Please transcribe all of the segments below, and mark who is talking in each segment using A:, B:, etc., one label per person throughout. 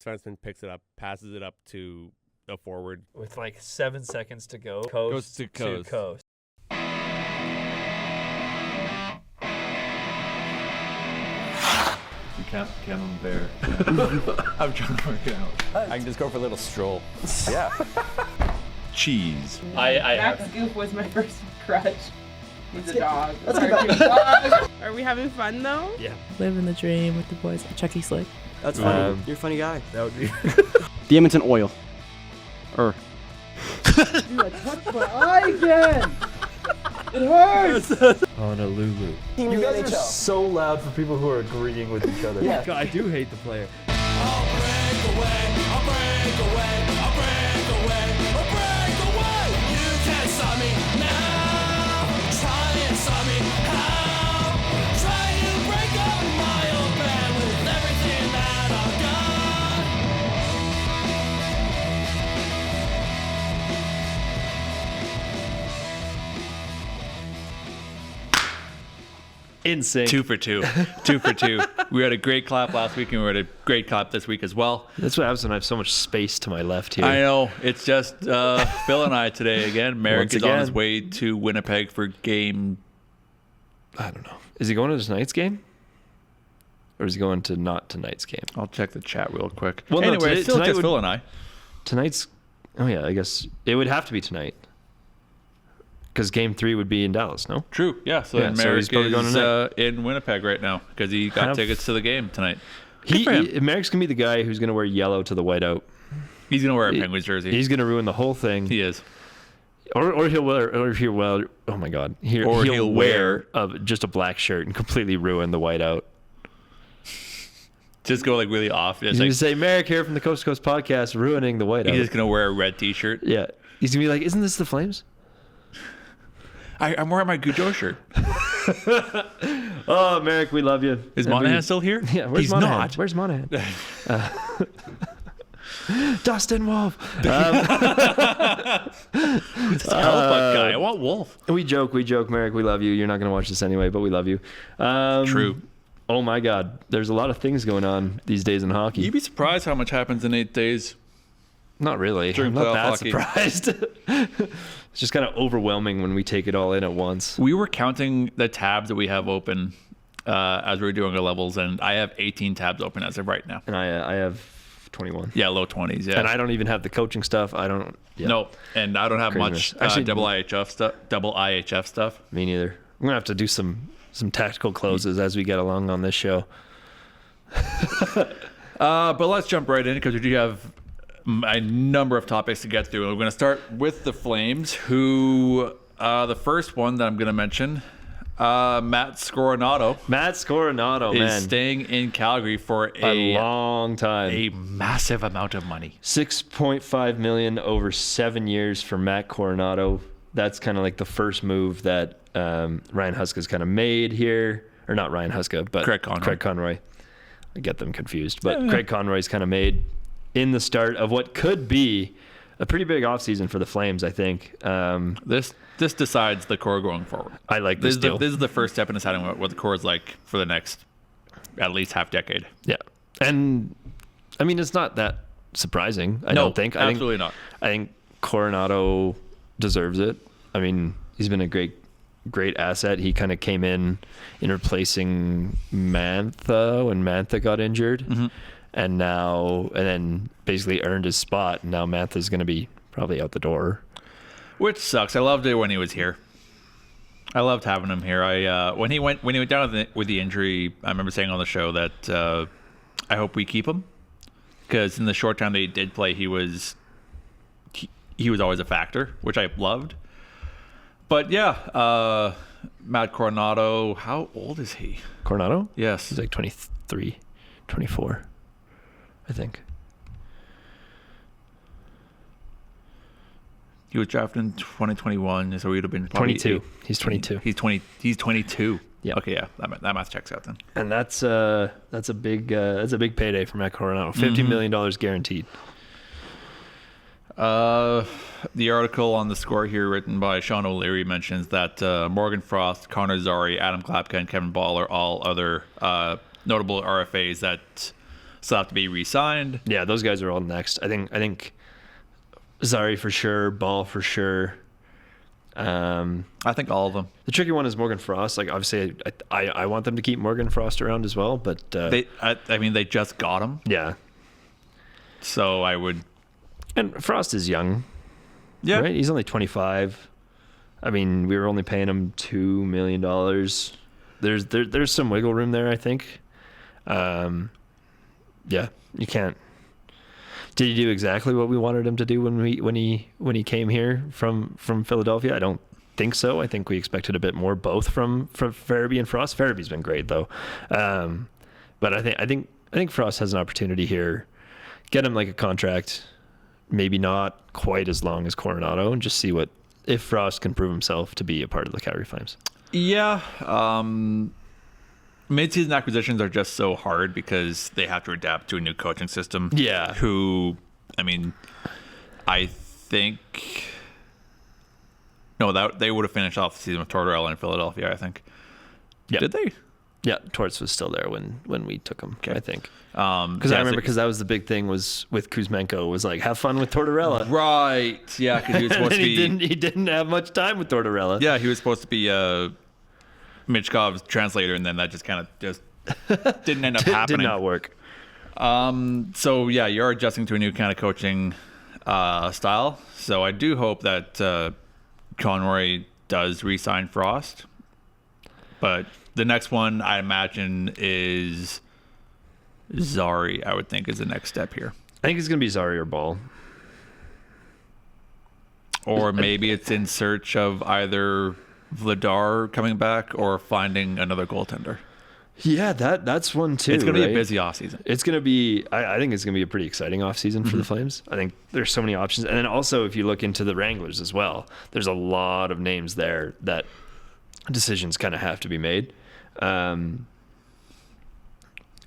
A: defenseman picks it up, passes it up to a forward.
B: With like 7 seconds to go.
A: Goes to coast.
C: You can't camembert. I'm trying to work it out.
D: I can just go for a little stroll.
C: Yeah. Cheese.
E: Max Goof was my first crush. He's a dog.
F: Let's get back.
E: Are we having fun though?
B: Yeah.
G: Living the dream with the boys at Chucky Slick.
F: That's funny. You're a funny guy.
B: That would be.
F: The Edmonton Oil.
H: Dude, I touched my eye again. It hurts.
B: Honolulu.
F: You
B: guys are so loud for people who are agreeing with each other.
F: Yeah.
B: God, I do hate the player.
C: Insane.
D: 2 for 2. 2 for 2. We had a great clap last week, and we had a great clap this week as well.
B: That's what happens when I have so much space to my left here.
D: I know. It's just Phil and I today again. Merrick is on his way to Winnipeg for game.
B: I don't know. Is he going to tonight's game? Or is he going to not tonight's game?
D: I'll check the chat real quick.
B: Well, no,
D: anyway, it's still just Phil and I.
B: Tonight's. Oh, yeah, I guess it would have to be tonight. Because game 3 would be in Dallas, no?
D: True, yeah. So
B: Yeah, so
D: Merrick
B: he's probably going
D: is in Winnipeg right now because he got tickets to the game tonight.
B: Merrick's going to be the guy who's going to wear yellow to the whiteout.
D: He's going to wear a Penguins jersey.
B: He's going to ruin the whole thing.
D: He is.
B: Or he'll wear, oh my God. He'll wear just a black shirt and completely ruin the whiteout.
D: Just go like really off.
B: He's going to say, Merrick here from the Coast to Coast podcast, ruining the whiteout.
D: He's just going to wear a red t-shirt.
B: Yeah. He's going to be like, isn't this the Flames?
D: I'm wearing my Goudeau shirt.
B: Oh, Merrick, we love you.
D: Is Monahan still here?
B: Yeah, where's
D: He's
B: Monahan?
D: not.
B: Where's Monahan? Dustin Wolf.
D: Who's this Hellbuck guy? I want Wolf.
B: We joke, Merrick. We love you. You're not going to watch this anyway, but we love you.
D: True.
B: Oh, my God. There's a lot of things going on these days in hockey.
D: You'd be surprised how much happens in 8 days.
B: Not really.
D: During
B: I'm not
D: playoff
B: that
D: hockey.
B: surprised. It's just kind of overwhelming when we take it all in at once.
D: We were counting the tabs that we have open as we were doing our levels, and I have 18 tabs open as of right now.
B: And I have 21.
D: Yeah, low 20s, yeah.
B: And I don't even have the coaching stuff. I don't. Yeah.
D: No, and I don't have
B: Craziness.
D: much
B: Actually,
D: double IHF stuff.
B: Me neither. I'm going to have to do some tactical closes as we get along on this show.
D: But let's jump right in because we do have a number of topics to get through. We're going to start with the Flames, who the first one that I'm going to mention, Matt Cashanato.
B: Matt Cashanato,
D: is
B: man.
D: staying in Calgary for
B: a long time.
D: A massive amount of money.
B: $6.5 million over 7 years for Matt Cashanato. That's kind of like the first move that Ryan Huska's kind of made here. Or not Ryan Huska, but
D: Craig Conroy.
B: I get them confused. But Craig Conroy's kind of made in the start of what could be a pretty big offseason for the Flames, I think.
D: This decides the core going forward.
B: I like this deal.
D: This is the first step in deciding what the core is like for the next at least half decade.
B: Yeah. And, I mean, it's not that surprising, I don't think.
D: Absolutely not.
B: I think Cashanato deserves it. I mean, he's been a great asset. He kind of came in replacing Mantha when Mantha got injured. Mm-hmm. And then basically earned his spot. And now Mantha's going to be probably out the door.
D: Which sucks. I loved it when he was here. I loved having him here. When he went down with the injury, I remember saying on the show that I hope we keep him because in the short time that he did play, he was always a factor, which I loved. But yeah, Matt Cashanato, how old is he?
B: Cashanato?
D: Yes,
B: he's like 23, 24. I think.
D: He was drafted in 2021, so he would have been
B: 22. He's 22.
D: He's 22.
B: Yeah.
D: Okay, yeah, that math checks out then.
B: And that's a big payday for Matt Cashanato. $50 million guaranteed.
D: The article on the score here, written by Sean O'Leary, mentions that Morgan Frost, Connor Zary, Adam Klapka, and Kevin Ball are all other notable RFAs that still have to be re-signed.
B: Yeah, those guys are all next. I think Zari for sure, Ball for sure.
D: I think all of them.
B: The tricky one is Morgan Frost. Like, obviously, I want them to keep Morgan Frost around as well, but
D: they just got him.
B: Yeah.
D: So I would.
B: And Frost is young.
D: Yeah.
B: Right? He's only 25. I mean, we were only paying him $2 million. There's some wiggle room there, I think. Yeah, you can't. Did he do exactly what we wanted him to do when he came here from Philadelphia? I don't think so. I think we expected a bit more, both from Farabee and Frost. Farabee's been great though, but I think Frost has an opportunity here. Get him like a contract, maybe not quite as long as Coronato, and just see if Frost can prove himself to be a part of the Calgary Flames.
D: Yeah. Mid-season acquisitions are just so hard because they have to adapt to a new coaching system.
B: Yeah.
D: I think that they would have finished off the season with Tortorella in Philadelphia, I think.
B: Yeah.
D: Did they?
B: Yeah, Torts was still there when we took him,
D: okay.
B: I think. Because I remember that was the big thing was with Kuzmenko was like, have fun with Tortorella.
D: Right. Yeah, because he was supposed to be...
B: He didn't have much time with Tortorella.
D: Yeah, he was supposed to be Mitchkov's translator, and then that just kind of didn't end up happening.
B: Did not work.
D: So yeah, you're adjusting to a new kind of coaching style. So I do hope that Conroy does re-sign Frost. But the next one I imagine is Zari. I would think is the next step here.
B: I think it's gonna be Zari or Ball.
D: Or maybe it's in search of either Vladar coming back or finding another goaltender.
B: Yeah, that's one too.
D: It's going to
B: right?
D: be a busy offseason.
B: It's going to be, I think it's going to be a pretty exciting offseason for the Flames. I think there's so many options. And then also, if you look into the Wranglers as well, there's a lot of names there that decisions kind of have to be made.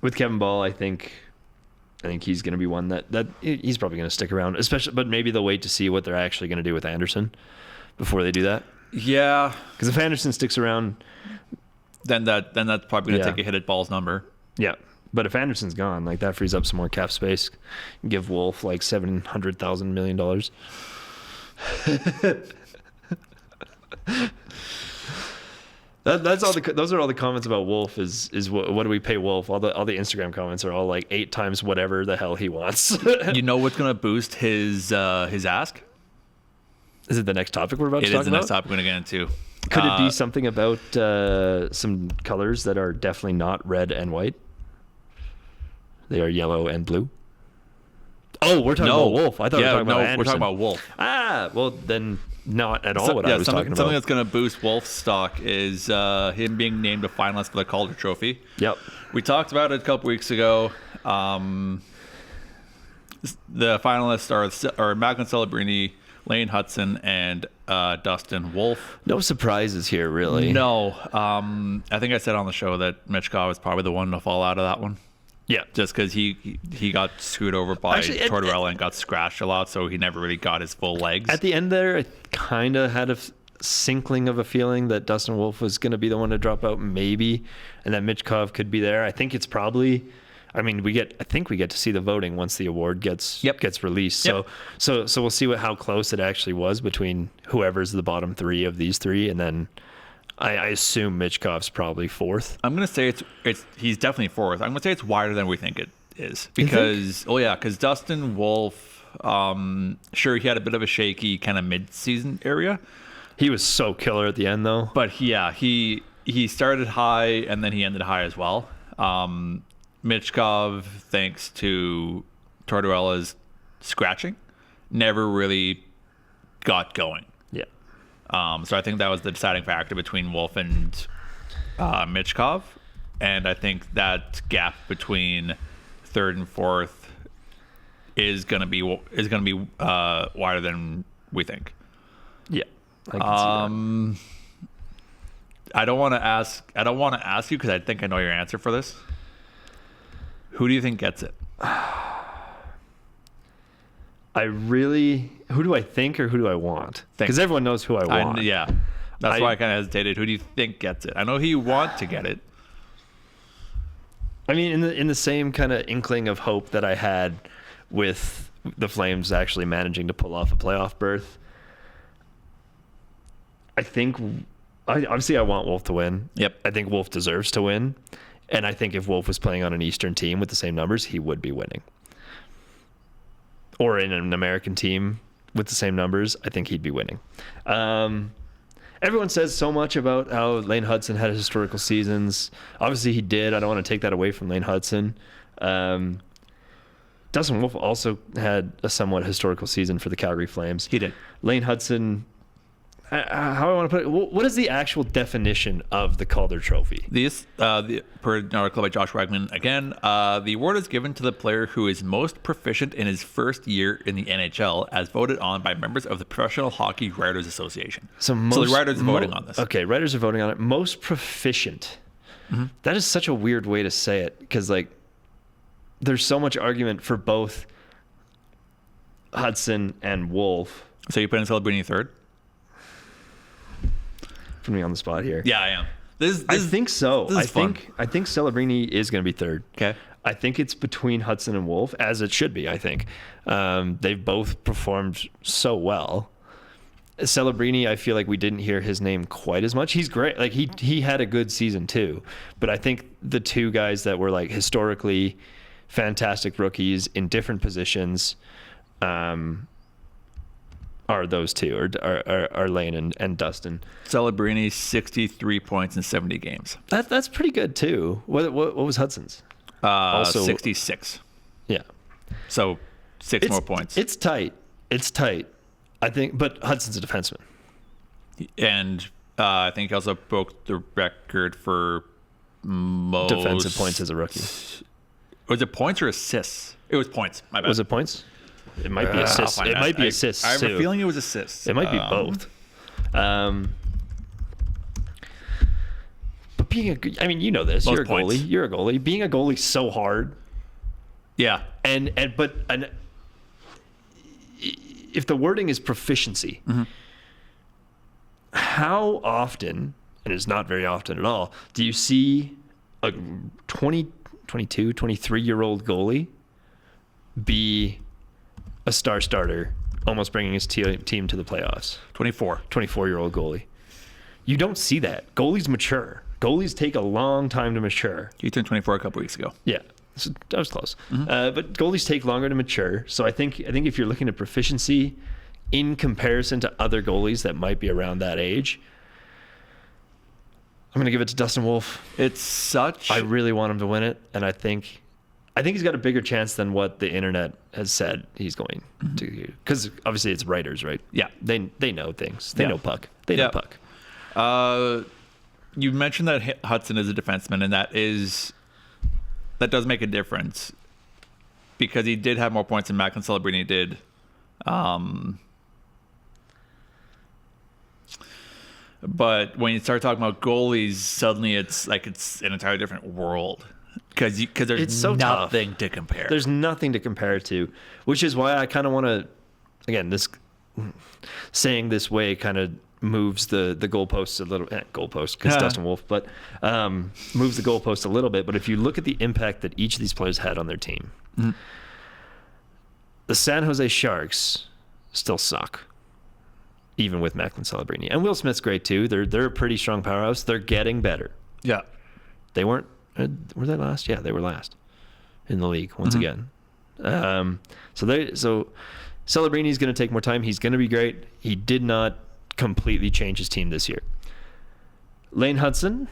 B: With Kevin Ball, I think he's going to be one that he's probably going to stick around, especially, but maybe they'll wait to see what they're actually going to do with Anderson before they do that.
D: Yeah.
B: Because if Anderson sticks around,
D: then that's probably going to take a hit at Ball's number.
B: Yeah. But if Anderson's gone, like that frees up some more cap space. Give Wolf like $700,000 million. That's all. Those are all the comments about Wolf. Is what do we pay Wolf? All the Instagram comments are all like 8 times whatever the hell he wants.
D: You know what's going to boost his ask?
B: Is it the next topic we're about to talk about?
D: It is the next topic we're going to get into.
B: Could it be something about some colors that are definitely not red and white? They are yellow and blue. Oh, we're talking about Wolf. I thought we were talking about Anderson.
D: We're talking about Wolf.
B: Well then not at all what I was talking about.
D: Something that's going to boost Wolf's stock is him being named a finalist for the Calder Trophy.
B: Yep.
D: We talked about it a couple weeks ago. The finalists are Macklin Celebrini, Lane Hudson, and Dustin Wolf.
B: No surprises here, really.
D: No. I think I said on the show that Mitchkov was probably the one to fall out of that one.
B: Yeah.
D: Just because he got screwed over by Tortorella and got scratched a lot, so he never really got his full legs.
B: At the end there, I kind of had a sinkling of a feeling that Dustin Wolf was going to be the one to drop out, maybe, and that Mitchkov could be there. I think it's probably... I mean, I think we get to see the voting once the award gets released.
D: Yep.
B: So we'll see how close it actually was between whoever's the bottom 3 of these 3, and then I assume Mitchkov's probably 4th.
D: I'm gonna say he's definitely 4th. I'm gonna say it's wider than we think it is because Dustin Wolf, sure, he had a bit of a shaky kind of mid-season area.
B: He was so killer at the end though.
D: But yeah, he started high and then he ended high as well. Mitchkov, thanks to Tortorella's scratching, never really got going.
B: Yeah.
D: So I think that was the deciding factor between Wolf and Mitchkov, and I think that gap between 3rd and 4th is gonna be wider than we think.
B: Yeah. I can see that.
D: I don't want to ask you because I think I know your answer for this. Who do you think gets it?
B: Who do I think or who do I want? Because everyone knows who I want.
D: That's why I kind of hesitated. Who do you think gets it? I know who you want to get it.
B: I mean, in the same kind of inkling of hope that I had with the Flames actually managing to pull off a playoff berth, I think obviously I want Wolf to win.
D: Yep.
B: I think Wolf deserves to win. And I think if Wolf was playing on an Eastern team with the same numbers, he would be winning. Or in an American team with the same numbers, I think he'd be winning. Everyone says so much about how Lane Hudson had historical seasons. Obviously he did. I don't want to take that away from Lane Hudson. Dustin Wolf also had a somewhat historical season for the Calgary Flames.
D: He did.
B: Lane Hudson, how I want to put it, what is the actual definition of the Calder Trophy?
D: Per an article by Josh Wagman, again, the award is given to the player who is most proficient in his first year in the NHL, as voted on by members of the Professional Hockey Writers Association. So the writers are voting on this.
B: Okay, writers are voting on it. Most proficient. Mm-hmm. That is such a weird way to say it, because like there's so much argument for both Hudson and Wolf.
D: So you put in Celebrini third?
B: Put me on the spot here.
D: Yeah, I am.
B: I think so.
D: I
B: think Celebrini is going to be third.
D: Okay.
B: I think it's between Hudson and Wolf, as it should be. I think they've both performed so well. Celebrini, I feel like we didn't hear his name quite as much. He's great. Like he had a good season too. But I think the two guys that were like historically fantastic rookies in different positions are those two, are Lane and Dustin.
D: Celebrini, 63 points in 70 games.
B: That's pretty good too. What was Hudson's? Also
D: 66.
B: Yeah.
D: So six more points.
B: It's tight. I think, but Hudson's a defenseman.
D: And I think he also broke the record for most
B: defensive points as a rookie.
D: Was it points or assists? It was points. My bad.
B: Was it points? It might be assists. It might be assists.
D: I have
B: too.
D: a feeling it was assists.
B: It might be both. But being I mean, you know this. You're a
D: points.
B: goalie. You're a goalie. Being a goalie's so hard.
D: Yeah.
B: And if the wording is proficiency,
D: mm-hmm.
B: how often, and it's not very often at all, do you see a 20, 22, 23-year-old goalie be a star starter, almost bringing his team to the playoffs? 24-year-old goalie. You don't see that. Goalies mature. Goalies take a long time to mature.
D: He turned 24 a couple weeks ago.
B: Yeah, so that was close.
D: Mm-hmm.
B: But goalies take longer to mature. So I think if you're looking at proficiency in comparison to other goalies that might be around that age, I'm going to give it to Dustin Wolf. I really want him to win it, and I think he's got a bigger chance than what the internet has said he's going
D: mm-hmm.
B: to. Because obviously it's writers, right?
D: Yeah.
B: They know things. They know puck. They know puck.
D: You mentioned that Hudson is a defenseman, and that does make a difference because he did have more points than Macklin Celebrini did. But when you start talking about goalies, suddenly it's like it's an entirely different world because there's
B: It's so
D: nothing
B: tough.
D: to compare.
B: There's nothing to compare it to, which is why I kind of want to, again, this saying this way kind of moves the goalposts a little, goalpost because Dustin Wolf, but moves the goalpost a little bit. But if you look at the impact that each of these players had on their team,
D: mm-hmm.
B: the San Jose Sharks still suck, even with Macklin Celebrini. And Will Smith's great too. They're a pretty strong powerhouse. They're getting better.
D: Yeah.
B: They weren't, were they last? Yeah, they were last in the league once
D: mm-hmm.
B: again. So Celebrini's going to take more time. He's going to be great. He did not completely change his team this year. Lane Hudson,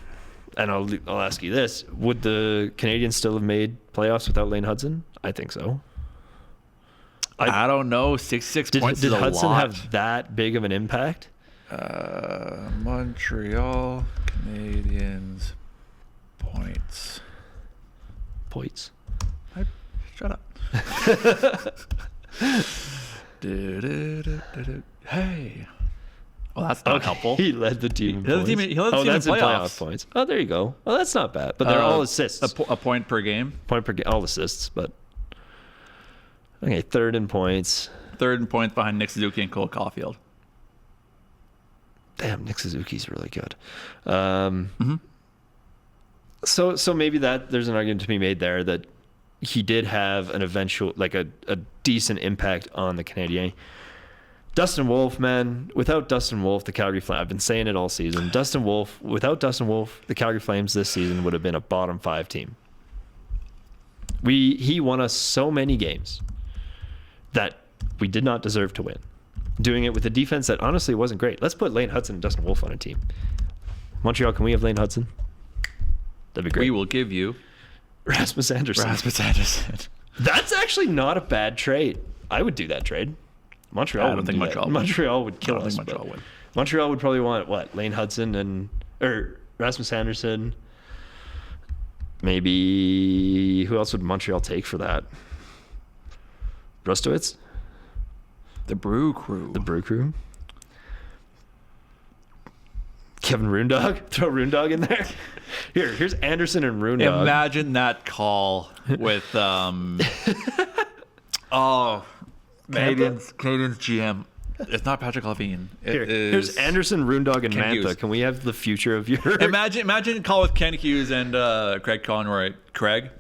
B: and I'll ask you this: would the Canadiens still have made playoffs without Lane Hudson? I think so.
D: I don't know. 66 points.
B: Did
D: is a
B: Hudson
D: lot.
B: have that big of an impact?
D: Montreal Canadiens points. Shut up. Hey. Well, that's not helpful.
B: He led the team in
D: He led the
B: points.
D: team in
B: That's in
D: playoffs.
B: playoff points. Oh, there you go. Oh, that's not bad. But they're all assists.
D: A point per game.
B: Point per game. All assists, but okay, third in points.
D: Third in points behind Nick Suzuki and Cole Caulfield.
B: Damn, Nick Suzuki's really good. Mm-hmm. So maybe that there's an argument to be made there that he did have an eventual, like a decent impact on the Canadiens. Dustin Wolf, man, without Dustin Wolf, the Calgary Flames, I've been saying it all season. Without Dustin Wolf, the Calgary Flames this season would have been a bottom 5 team. He won us so many games that we did not deserve to win. Doing it with a defense that honestly wasn't great. Let's put Lane Hudson and Dustin Wolf on a team. Montreal, can we have Lane Hudson? That'd be great.
D: We will give you
B: Rasmus Anderson. That's actually not a bad trade. I would do that trade. Montreal.
D: I don't think Montreal would.
B: Montreal would kill us.
D: I don't think Montreal would.
B: Montreal would probably want what? Lane Hudson or Rasmus Anderson. Maybe who else would Montreal take for that? Brustowitz?
D: The Brew Crew.
B: Kevin Roondog? Throw Roondog in there. Here's Anderson and Roondog.
D: Imagine that call with Canadians GM. It's not Patrick Levine.
B: Here's Anderson, Roondog, and
D: Ken
B: Mantha.
D: Hughes.
B: Can we have the future of your?
D: Imagine a call with Ken Hughes and Craig Conroy. Craig,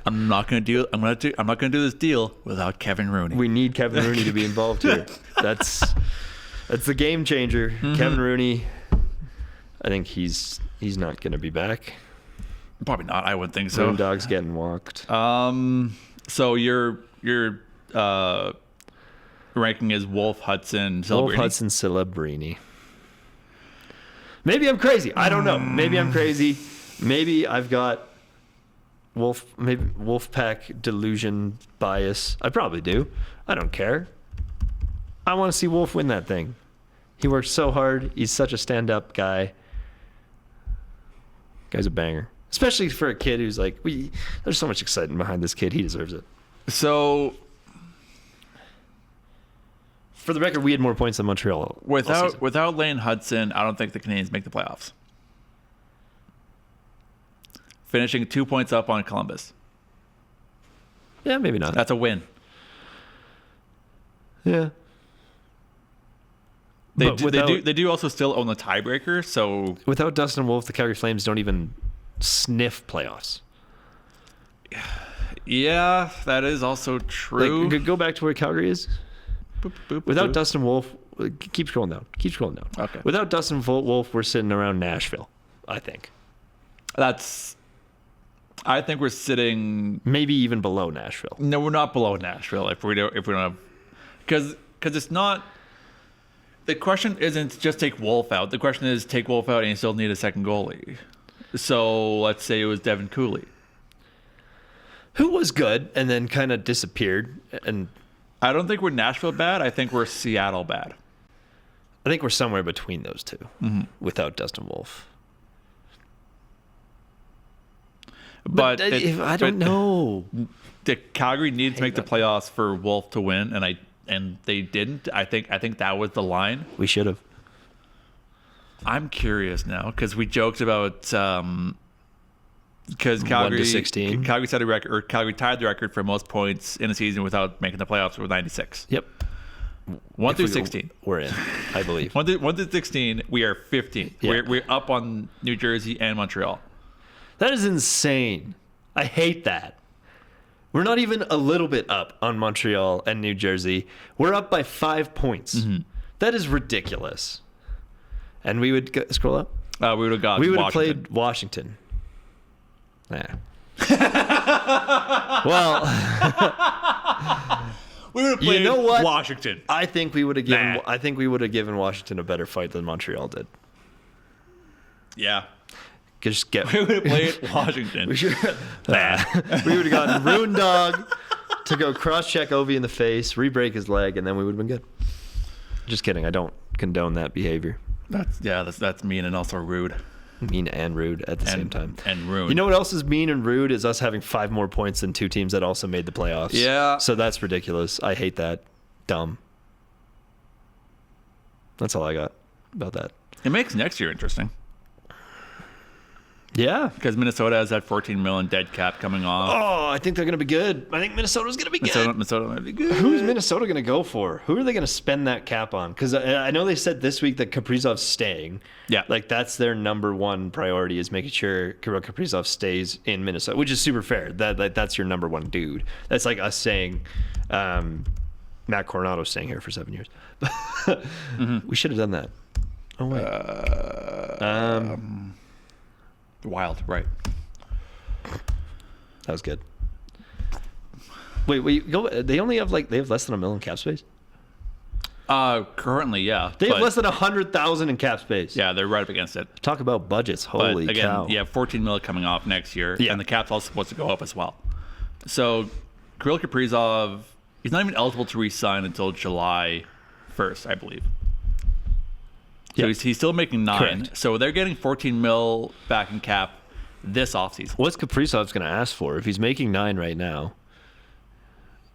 D: I'm not gonna do this deal without Kevin Rooney.
B: We need Kevin Rooney to be involved here. That's the game changer.
D: Mm-hmm.
B: Kevin Rooney. I think he's not going to be back.
D: Probably not. I wouldn't think so.
B: Roondog's getting walked.
D: So your ranking is Wolf, Hudson, Celebrini.
B: Wolf, Hudson, Celebrini. Maybe I'm crazy. I don't know. Maybe I'm crazy. Maybe I've got Wolfpack delusion bias. I probably do. I don't care. I want to see Wolf win that thing. He works so hard. He's such a stand-up guy. Guy's a banger. Especially for a kid who's like, there's so much excitement behind this kid. He deserves it.
D: So,
B: for the record, we had more points than Montreal.
D: Without Lane Hudson, I don't think the Canadiens make the playoffs. Finishing 2 points up on Columbus.
B: Yeah, maybe not.
D: That's a win.
B: Yeah.
D: They do also still own the tiebreaker, so
B: without Dustin Wolf, the Calgary Flames don't even sniff playoffs.
D: Yeah, that is also true.
B: Like, go back to where Calgary is. Without Dustin Wolf, keep scrolling down.
D: Okay.
B: Without Dustin Wolf, we're sitting around Nashville, I think.
D: I think we're sitting
B: maybe even below Nashville.
D: No, we're not below Nashville if we don't have, because it's not. The question isn't just take Wolf out. The question is take Wolf out and you still need a second goalie. So let's say it was Devin Cooley,
B: who was good and then kind of disappeared. And
D: I don't think we're Nashville bad. I think we're Seattle bad.
B: I think we're somewhere between those two without Dustin Wolf.
D: But
B: I don't know.
D: The Calgary needed to make the playoffs for Wolf to win, and they didn't. I think that was the line.
B: We should have.
D: I'm curious now because we joked about because Calgary
B: 1-16.
D: Calgary set a record, or Calgary tied the record for most points in a season without making the playoffs with 96.
B: Yep.
D: 1 through 16.
B: We're in, I believe.
D: 1 through 16, we are 15.
B: Yeah.
D: We're up on New Jersey and Montreal.
B: That is insane. I hate that. We're not even a little bit up on Montreal and New Jersey. We're up by 5 points. That is ridiculous. And we would scroll up.
D: We would have got.
B: We would have played Washington. Yeah. Well,
D: we would have played.
B: You know what?
D: Washington.
B: I think we would have given. I think we would have given Washington a better fight than Montreal did.
D: Yeah.
B: Just get.
D: We would have played Washington.
B: We would have gotten Roondog to go cross-check Ovi in the face, re-break his leg, and then we would have been good. Just kidding. I don't condone that behavior.
D: That's mean and also rude.
B: Mean and rude at the same time.
D: And rude.
B: You know what else is mean and rude is us having 5 more points than 2 teams that also made the playoffs.
D: Yeah.
B: So that's ridiculous. I hate that. Dumb. That's all I got about that.
D: It makes next year interesting.
B: Yeah.
D: Because Minnesota has that 14 million dead cap coming off.
B: Oh, I think they're going to be good. I think Minnesota's going to be good.
D: Minnesota might be good.
B: Who's Minnesota going to go for? Who are they going to spend that cap on? Because I know they said this week that Kaprizov's staying.
D: Yeah.
B: Like, that's their number one priority is making sure Kirill Kaprizov stays in Minnesota, which is super fair. That's your number one dude. That's like us saying Matt Coronato's staying here for 7 years. We should have done that. Oh, wait.
D: Wild, right.
B: That was good. Wait, go. They only have they have less than $1 million cap space.
D: Currently, yeah.
B: They have less than 100,000 in cap space.
D: Yeah, they're right up against it.
B: Talk about budgets. Holy
D: but again,
B: cow.
D: you have 14 million coming off next year,
B: Yeah.
D: and the cap's also supposed to go up as well. So, Kirill Kaprizov, he's not even eligible to re-sign until July 1st, I believe. So
B: Yep.
D: he's still making 9.
B: Correct.
D: So they're getting 14 mil back in cap this offseason.
B: What's Kaprizov's going to ask for if he's making 9 right now?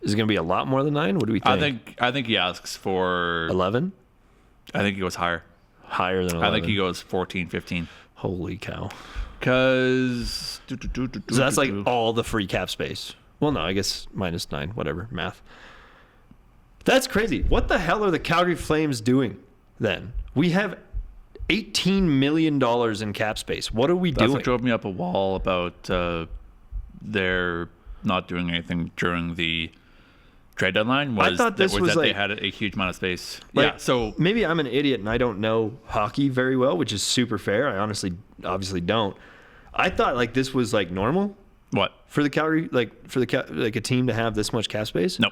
B: Is it going to be a lot more than 9? What do we think?
D: I think he asks for
B: 11?
D: I think he goes higher.
B: Higher than 11.
D: I think he goes 14, 15.
B: Holy cow.
D: Because
B: So that's like all the free cap space. Well, no, I guess minus 9, whatever, math. That's crazy. What the hell are the Calgary Flames doing then? We have $18 million in cap space. What are we
D: That's
B: doing?
D: what drove me up a wall about their not doing anything during the trade deadline.
B: I thought this was
D: that
B: like,
D: they had a huge amount of space.
B: like,
D: yeah, so
B: maybe I'm an idiot and I don't know hockey very well, which is super fair. I obviously don't. I thought like this was like normal
D: what?
B: for the Calgary, like a team to have this much cap space.
D: No,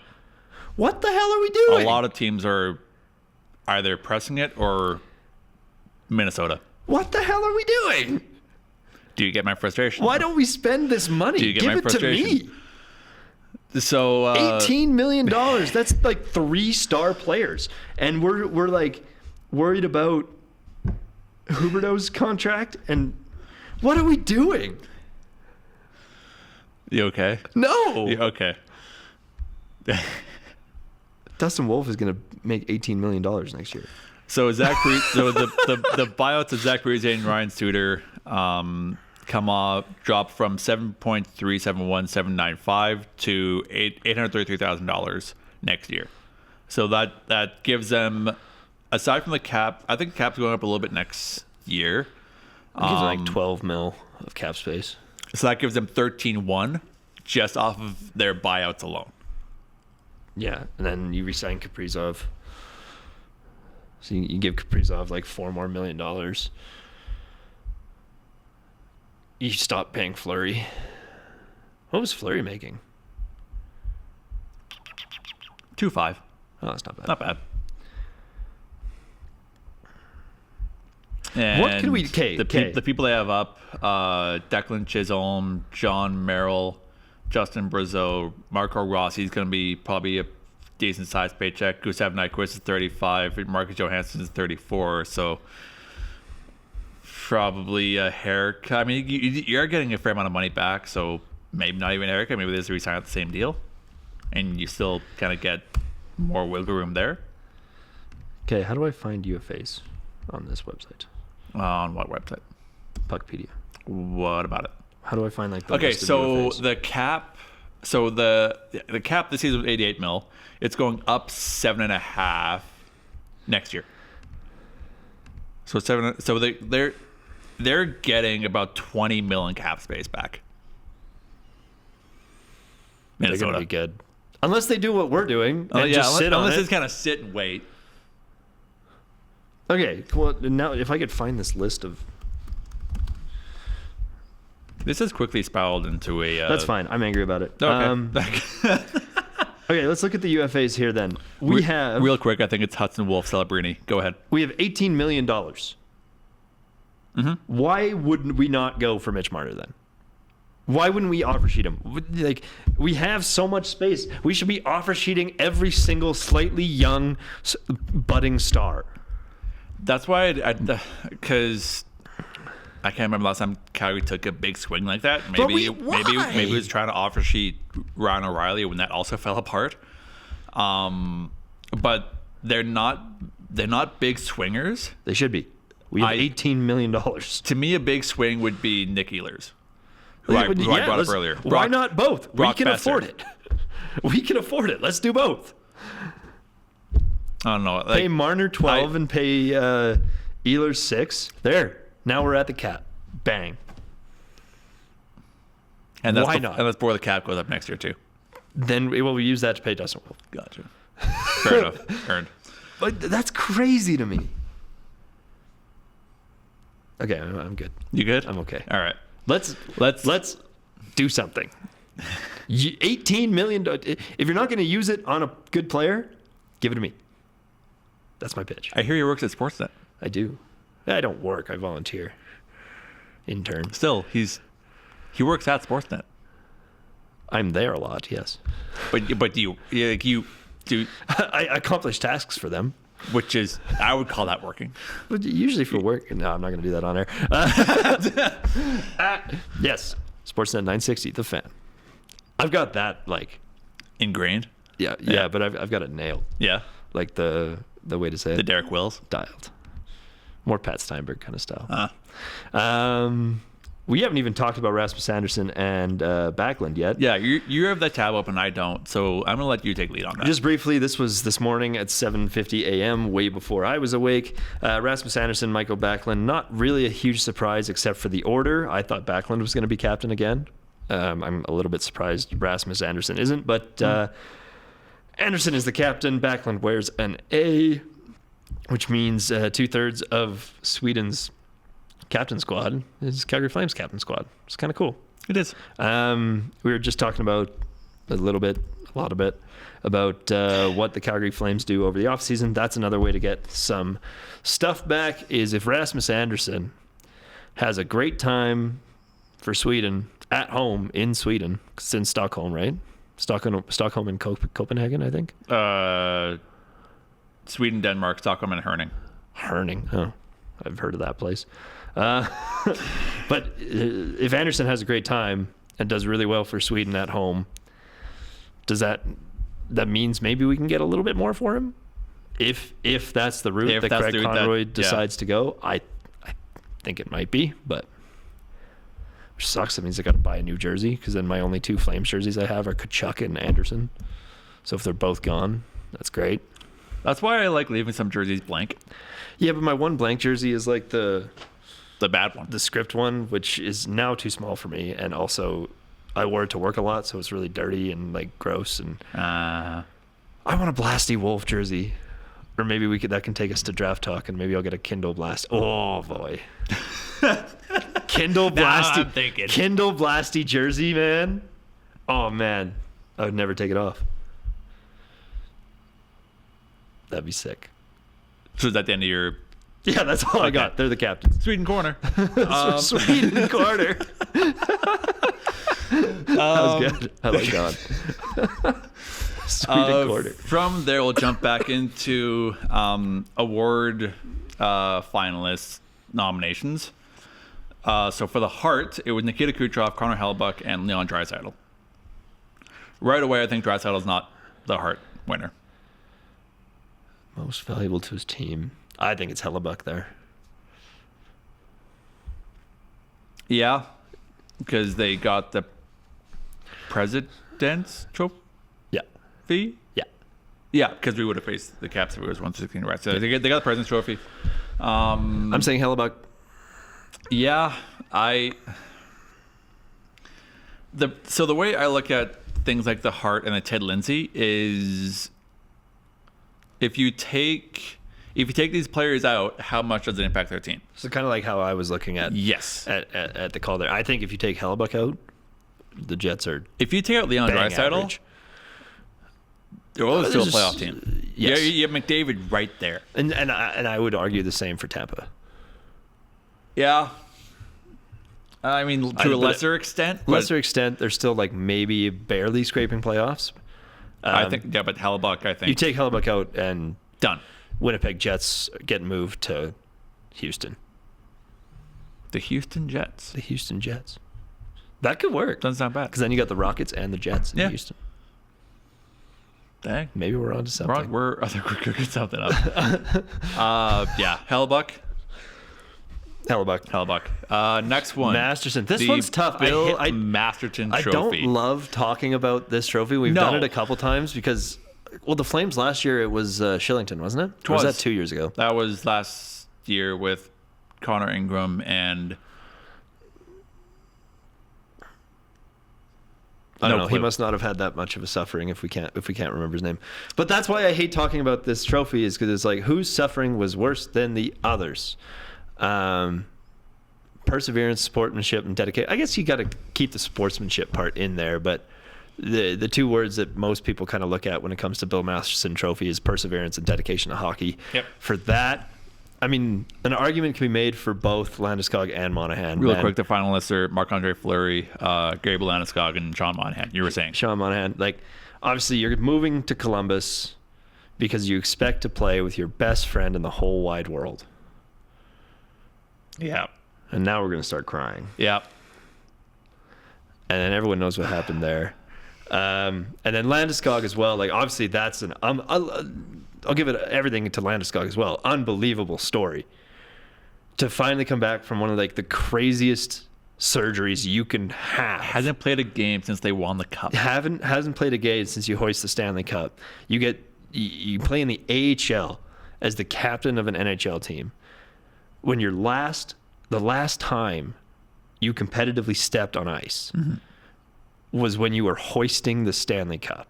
B: What the hell are we doing?
D: a lot of teams are either pressing it or Minnesota.
B: What the hell are we doing?
D: Do you get my frustration?
B: Why don't we spend this money?
D: Do you get
B: Give
D: my
B: it
D: frustration?
B: to me.
D: So
B: $18 million. That's like 3-star players, and we're like worried about Huberdeau's contract. And what are we doing?
D: you okay?
B: No.
D: You okay?
B: Dustin Wolf is going to make $18 million next year.
D: So the buyouts of Zach Parise and Ryan Suter come off, drop from $7.371795 to $833,000 next year. So that gives them, aside from the cap, I think the cap's going up a little bit next year.
B: It gives them like 12 mil of cap space.
D: So that gives them 13-1 just off of their buyouts alone.
B: Yeah, and then you resign Kaprizov. So you give Kaprizov like $4 more million. You stop paying Fleury. What was Fleury making?
D: 2.5.
B: Oh, that's not bad.
D: Not bad. And
B: What can we- okay.
D: The people they have up, Declan Chisholm, John Merrill, Justin Brazeau, Marco Rossi is going to be probably a decent sized paycheck. Gustav Nyquist is 35. Marcus Johansson is 34. So probably a haircut. I mean, you're getting a fair amount of money back. So maybe not even a haircut. Maybe they just resign at the same deal, and you still kind of get more wiggle room there.
B: Okay, how do I find UFAs on this website?
D: On what website?
B: Puckpedia.
D: What about it?
B: How do I find like the
D: Okay,
B: list of
D: so
B: UFAs?
D: the cap, the cap this season was 88 mil. It's going up 7.5 next year. So they're getting about 20 mil in cap space back.
B: They're
D: Minnesota.
B: gonna be good, unless they do what we're doing and just sit on
D: unless
B: it.
D: it's kind of sit and wait.
B: Okay, cool. Now if I could find this list of,
D: This has quickly spiraled into a.
B: that's fine. I'm angry about it.
D: Okay.
B: Okay, let's look at the UFAs here then. We have
D: real quick. I think it's Hudson Wolf Celebrini. Go ahead.
B: we have $18 million.
D: Mm-hmm.
B: Why wouldn't we not go for Mitch Marner then? Why wouldn't we offer sheet him? Like, we have so much space. We should be offer sheeting every single slightly young, budding star.
D: That's why, because I can't remember last time Calgary took a big swing like that. Maybe it was trying to offer sheet Ryan O'Reilly when that also fell apart. But they're not big swingers.
B: They should be. We have $18 million.
D: To me, a big swing would be Nick Ehlers, who I brought up earlier.
B: Why not both?
D: Brock
B: We can
D: Besser.
B: afford it. We can afford it. Let's do both.
D: I don't know.
B: Pay Marner 12 and pay Ehlers 6. There. Now we're at the cap. Bang.
D: And that's
B: Why not?
D: And that's before the cap goes up next year too.
B: Then we use that to pay Dustin Wolf.
D: Gotcha. Fair enough. Earned.
B: But that's crazy to me. Okay, I'm good.
D: You good?
B: I'm okay.
D: All right.
B: Let's do something. $18 million. If you're not going to use it on a good player, give it to me. That's my pitch.
D: I hear he works at Sportsnet.
B: I do. I don't work. I volunteer. Intern.
D: Still, he works at Sportsnet.
B: I'm there a lot. Yes.
D: But you do,
B: I accomplish tasks for them.
D: which is I would call that working.
B: But usually for work. No, I'm not going to do that on air. Yes. Sportsnet 960, the fan. I've got that like
D: Ingrained.
B: yeah, but I've got it nailed.
D: Yeah.
B: Like the way to say
D: The
B: it.
D: Derek Wills.
B: Dialed. More Pat Steinberg kind of style. We haven't even talked about Rasmus Anderson and Backlund yet.
D: Yeah, you have that tab open. I don't. So I'm gonna let you take lead on that.
B: Just briefly, this was this morning at 7:50 a.m., way before I was awake. Rasmus Anderson, Michael Backlund, not really a huge surprise except for the order. I thought Backlund was going to be captain again. I'm a little bit surprised Rasmus Anderson isn't, but Anderson is the captain. Backlund wears an A, which means 2/3 of Sweden's captain squad is Calgary Flames captain squad. It's kind of cool.
D: It is.
B: We were just talking about a lot of bit about what the Calgary Flames do over the offseason. That's another way to get some stuff back is if Rasmus Anderson has a great time for Sweden at home in Sweden. It's in Stockholm, right? Stockholm and Copenhagen, I think.
D: Sweden, Denmark, Stockholm, and Herning.
B: Herning. Oh, I've heard of that place. But if Anderson has a great time and does really well for Sweden at home, does that means maybe we can get a little bit more for him? If that's the route that Craig Conroy decides to go, I think it might be, but which sucks. That means I got to buy a new jersey because then my only two Flames jerseys I have are Kachuk and Anderson. So if they're both gone, that's great.
D: That's why I like leaving some jerseys blank.
B: Yeah, but my one blank jersey is like the
D: bad one,
B: the script one, which is now too small for me, and also I wore it to work a lot, so it's really dirty and like gross. And I want a Blasty Wolf jersey, or maybe that can take us to draft talk, and maybe I'll get a Kindle Blast. Oh boy, Kindle Blasty,
D: I'm thinking.
B: Kindle Blasty jersey, man. Oh man, I would never take it off. That'd be sick.
D: So is that the end of your
B: Yeah, that's all I got. They're the captains.
D: Sweden corner?
B: Sweden corner. That was good. I like that. Sweden corner.
D: From there, we'll jump back into award finalists nominations. So for the Hart, it was Nikita Kucherov, Connor Hellebuyck, and Leon Draisaitl. Right away, I think Draisaitl's not the Hart winner.
B: Most valuable to his team. I think it's Hellebuyck there.
D: Yeah, because they got the President's Trophy.
B: Yeah.
D: Yeah, because we would have faced the Caps if it was 116, right? So they got the President's Trophy.
B: I'm saying Hellebuyck.
D: Yeah, so the way I look at things like the Hart and the Ted Lindsay is if you take these players out, how much does it impact their team?
B: So kind of like how I was looking at at the call there. I think if you take Hellebuyck out, the Jets are
D: if you take out Leon Draisaitl, they're always still a playoff team.
B: Yes.
D: You have McDavid right there.
B: And I would argue the same for Tampa.
D: Yeah. I mean, to a lesser extent.
B: They're still like maybe barely scraping playoffs.
D: I think, but Hellebuyck, I think.
B: You take Hellebuyck out and
D: done.
B: Winnipeg Jets get moved to Houston.
D: The Houston Jets.
B: That could work.
D: Doesn't sound bad.
B: Because then you got the Rockets and the Jets in Houston.
D: Dang.
B: Maybe we're on to something.
D: I think we're cooking something up. Yeah, Hellebuyck. Hellebuck. Next one.
B: Masterson. This
D: The
B: one's tough.
D: Bill Masterton
B: I
D: Trophy.
B: don't love talking about this trophy. We've done it a couple times because, well, the Flames last year, it was Shillington, wasn't it? Or was that 2 years ago?
D: That was last year with Connor Ingram and...
B: I don't know. He must not have had that much of a suffering if we can't remember his name. But that's why I hate talking about this trophy, is because it's like, whose suffering was worse than the others? Perseverance, sportsmanship, and dedication. I guess you got to keep the sportsmanship part in there, but the two words that most people kind of look at when it comes to Bill Masterson Trophy is perseverance and dedication to hockey.
D: Yep.
B: For that, I mean, an argument can be made for both Landeskog and Monahan.
D: Real quick, the finalists are Marc-Andre Fleury, Gabriel Landeskog, and Sean Monahan. You were saying.
B: Sean Monahan. Like, obviously, you're moving to Columbus because you expect to play with your best friend in the whole wide world.
D: Yeah.
B: And now we're going to start crying.
D: Yeah.
B: And then everyone knows what happened there. And then Landeskog as well. Like, obviously, that's an... I'll give it everything to Landeskog as well. Unbelievable story. To finally come back from one of like the craziest surgeries you can have.
D: Hasn't played a game since they won the cup.
B: Hasn't played a game since you hoist the Stanley Cup. You play in the AHL as the captain of an NHL team. When the last time you competitively stepped on ice was when you were hoisting the Stanley Cup.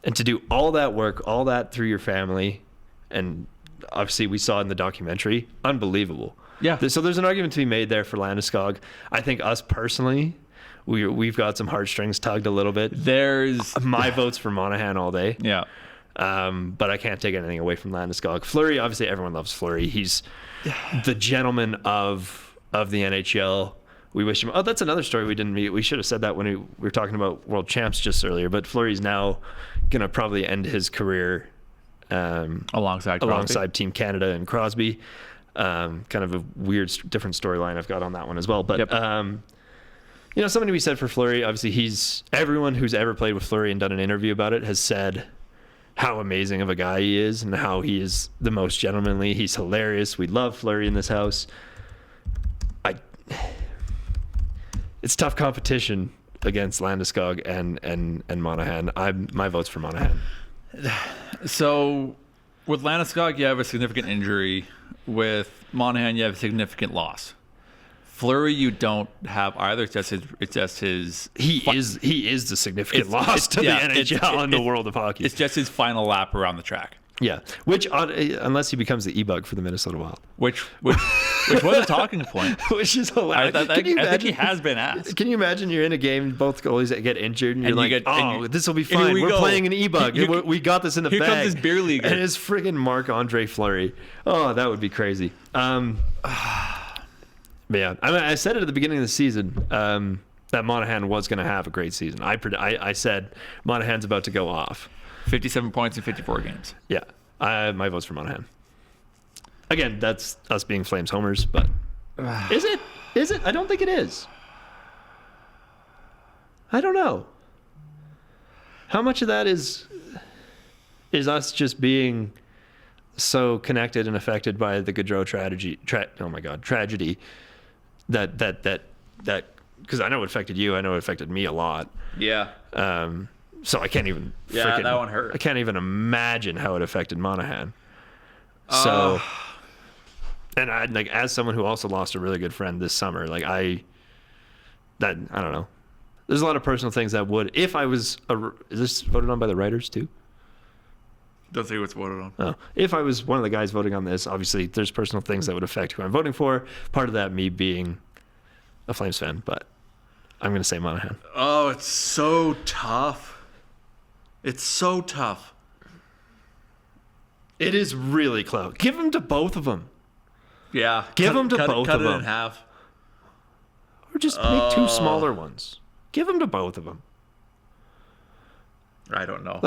B: And to do all that work, all that through your family, and obviously we saw in the documentary, unbelievable.
D: Yeah.
B: So there's an argument to be made there for Landeskog. I think us personally, we've got some heartstrings tugged a little bit.
D: There's
B: my vote's for Monahan all day.
D: Yeah.
B: But I can't take anything away from Landeskog. Fleury, obviously everyone loves Fleury. He's the gentleman of the NHL. We wish him... Oh, that's another story we didn't meet. We should have said that when we were talking about World Champs just earlier. But Fleury's now going to probably end his career alongside Team Canada and Crosby. Kind of a weird, different storyline I've got on that one as well. But, something to be said for Fleury. Obviously, everyone who's ever played with Fleury and done an interview about it has said how amazing of a guy he is and how he is the most gentlemanly. He's hilarious. We love Fleury in this house. It's tough competition against Landeskog and Monahan. My vote's for Monahan.
D: So with Landeskog, you have a significant injury. With Monahan, you have a significant loss. Fleury, you don't have either. It's just his. He
B: is the significant loss to the NHL and the world of hockey.
D: It's just his final lap around the track.
B: Yeah, which unless he becomes the e-bug for the Minnesota Wild,
D: which was a talking point,
B: which is hilarious.
D: I think he has been asked.
B: Can you imagine you're in a game, both goalies get injured, and you're like, this will be fine. We're playing an e-bug. We got this in the bag.
D: Here comes this beer leaguer.
B: And it's friggin' Marc-Andre Fleury. Oh, that would be crazy. But yeah, I said it at the beginning of the season that Monahan was going to have a great season. I said Monahan's about to go off.
D: 57 points in 54 games.
B: Yeah. My vote's for Monahan. Again, that's us being Flames homers, but is it? Is it? I don't think it is. I don't know. How much of that is us just being so connected and affected by the Gaudreau tragedy that because I know it affected you, I know it affected me a lot.
D: Yeah.
B: So I can't even.
D: Yeah, that one hurt.
B: I can't even imagine how it affected Monahan. So, and I as someone who also lost a really good friend this summer, I don't know. There's a lot of personal things that would, if I was is this voted on by the writers too?
D: Don't think what's voted on.
B: Oh, if I was one of the guys voting on this, obviously there's personal things that would affect who I'm voting for. Part of that me being a Flames fan, but I'm going to say Monahan.
D: Oh, it's so tough. It's so tough.
B: It is really close. Give them to both of them.
D: Yeah.
B: Give them to both of them.
D: Cut it in half.
B: Or just make two smaller ones. Give them to both of them.
D: I don't know.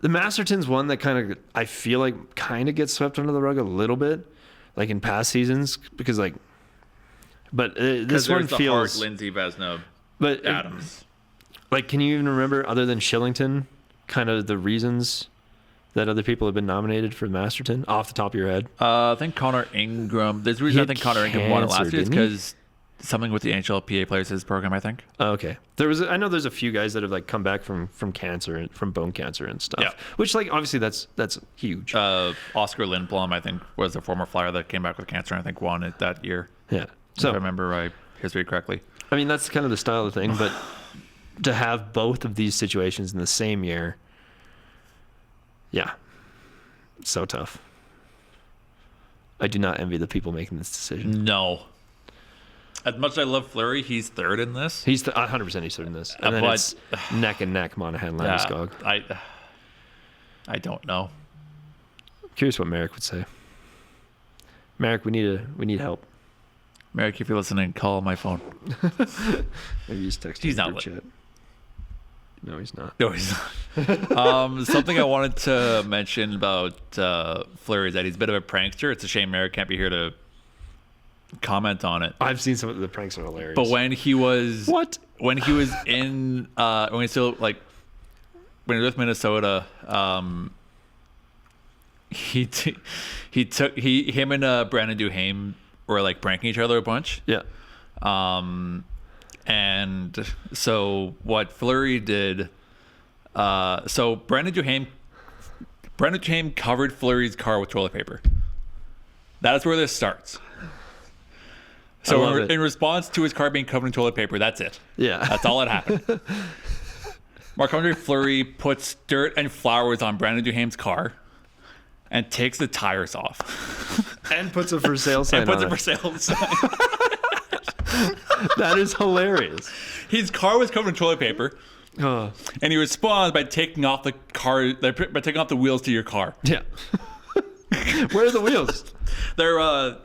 B: The Masterton's one that I feel like gets swept under the rug a little bit, in past seasons, because but this one feels
D: Lindsay Vezina,
B: but
D: Adams.
B: Can you even remember, other than Shillington, kind of the reasons that other people have been nominated for the Masterton off the top of your head?
D: I think Connor Ingram. There's a reason I think Connor Ingram won it last year is because something with the NHLPA Players program, I think.
B: Oh, okay. I know there's a few guys that have like come back from cancer, from bone cancer and stuff.
D: Yeah.
B: Which like obviously that's huge.
D: Oscar Lindblom, I think, was a former Flyer that came back with cancer and I think won it that year.
B: Yeah.
D: So if I remember my history correctly.
B: I mean, that's kind of the style of the thing, but to have both of these situations in the same year, yeah, so tough. I do not envy the people making this decision.
D: No. As much as I love Fleury, he's third in this.
B: He's 100% he's third in this. And then it's neck and neck, Monahan, Landeskog.
D: I don't know.
B: Curious what Merrick would say. Merrick, we need help.
D: Merrick, if you're listening, call my phone.
B: Maybe he's texting.
D: He's not
B: chat. No, he's not.
D: No, he's not. Something I wanted to mention about Fleury is that he's a bit of a prankster. It's a shame Merrick can't be here to comment on it.
B: I've seen some of the pranks are hilarious.
D: But when he was when he was in when he still like when he was with Minnesota, him and Brandon Duhaime were like pranking each other a bunch.
B: Yeah.
D: And so what Fleury did, so Brandon Duhaime covered Fleury's car with toilet paper. That's where this starts. So in response to his car being covered in toilet paper, that's it.
B: Yeah.
D: That's all that happened. Marc-Andre Fleury puts dirt and flowers on Brandon Duhaime's car and takes the tires off.
B: And puts a for sale sign
D: and puts
B: on
D: a for sale sign.
B: That is hilarious.
D: His car was covered in toilet paper. And he responds by taking off the wheels to your car.
B: Yeah. Where are the wheels?
D: They're on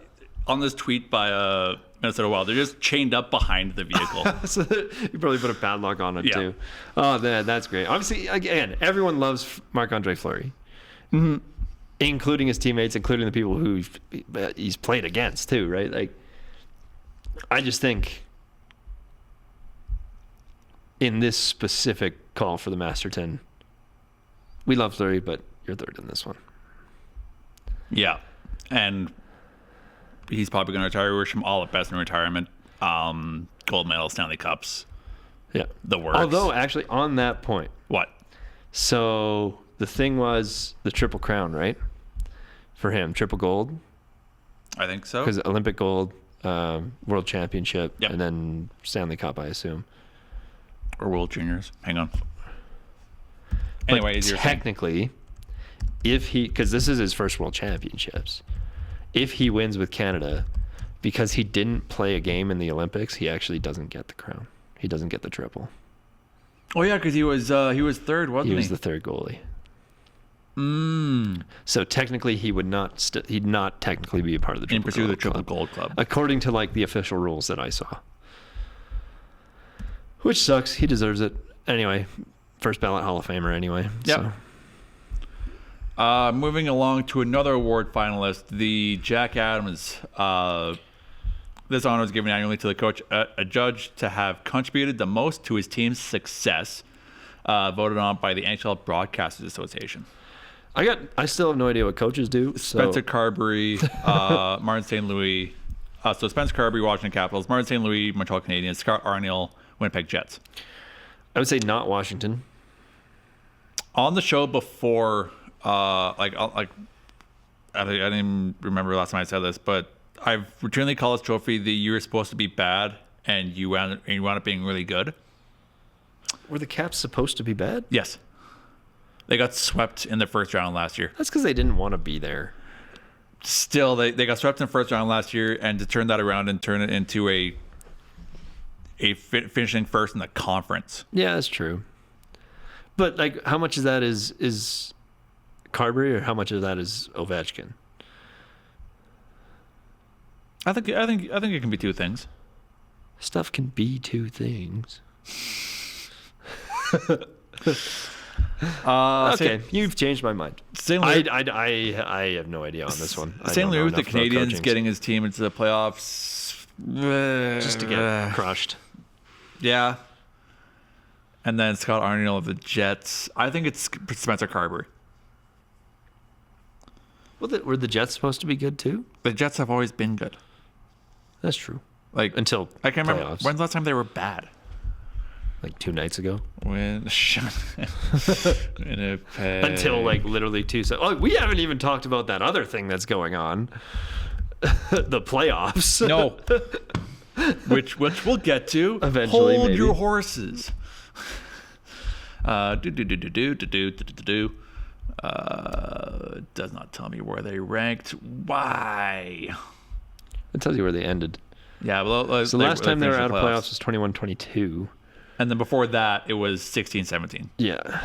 D: this tweet by Minnesota Wild. They're just chained up behind the vehicle.
B: So you probably put a padlock on it too. Oh, that's great. Obviously, again, everyone loves Marc-Andre Fleury, including his teammates, including the people who he's played against too. Right? Like, I just think in this specific call for the Masterton, we love Fleury, but you're third in this one.
D: Yeah, and he's probably going to retire. We wish him all the best in retirement. Gold medal, Stanley Cups.
B: Yeah.
D: The works.
B: Although, actually, on that point.
D: What?
B: So, the thing was the Triple Crown, right? For him, triple gold.
D: I think so.
B: Because Olympic gold, World Championship,
D: yep.
B: And then Stanley Cup, I assume.
D: Or World Juniors. Hang on. Anyway,
B: technically, because this is his first World Championships, if he wins with Canada, because he didn't play a game in the Olympics, he actually doesn't get the crown. He doesn't get the triple.
D: Oh yeah, because he was third, wasn't he?
B: He was the third goalie. So technically, he would not. He'd not technically be a part of the triple.
D: In pursuit of the triple gold club,
B: according to like the official rules that I saw. Which sucks. He deserves it anyway. First ballot Hall of Famer anyway.
D: Yep. So. Moving along to another award finalist, the Jack Adams. This honor is given annually to the coach, a judge to have contributed the most to his team's success, voted on by the NHL Broadcasters Association.
B: I still have no idea what coaches do.
D: Spencer Carberry, Martin St. Louis. So Spencer Carberry, Washington Capitals. Martin St. Louis, Montreal Canadiens. Scott Arniel, Winnipeg Jets.
B: I would say not Washington.
D: On the show before, I didn't even remember last time I said this, but I've routinely called this trophy the you were supposed to be bad and you wound up being really good.
B: Were the Caps supposed to be bad?
D: Yes. They got swept in the first round last year.
B: That's because they didn't want to be there.
D: Still, they got swept in the first round last year, and to turn that around and turn it into a finishing first in the conference.
B: Yeah, that's true. But like, how much of that is Carberry, or how much of that is Ovechkin?
D: I think it can be two things.
B: Stuff can be two things. Okay, you've changed my mind. I have no idea on this one.
D: St. Louis with the Canadiens getting his team into the playoffs
B: just to get crushed.
D: Yeah. And then Scott Arniel of the Jets. I think it's Spencer Carberry.
B: Well, were the Jets supposed to be good too?
D: The Jets have always been good.
B: That's true.
D: Like
B: Until
D: I can't remember
B: playoffs.
D: when's the last time they were bad.
B: Like 2 nights ago.
D: When
B: Until like literally 2 seconds. Oh, we haven't even talked about that other thing that's going on. The playoffs.
D: No. which we'll get to.
B: Eventually,
D: Hold
B: maybe.
D: your horses. Does not tell me where they ranked. Why?
B: It tells you where they ended.
D: Yeah, well,
B: So last time they were out of playoffs was 21-22.
D: And then before that, it was 16-17.
B: Yeah.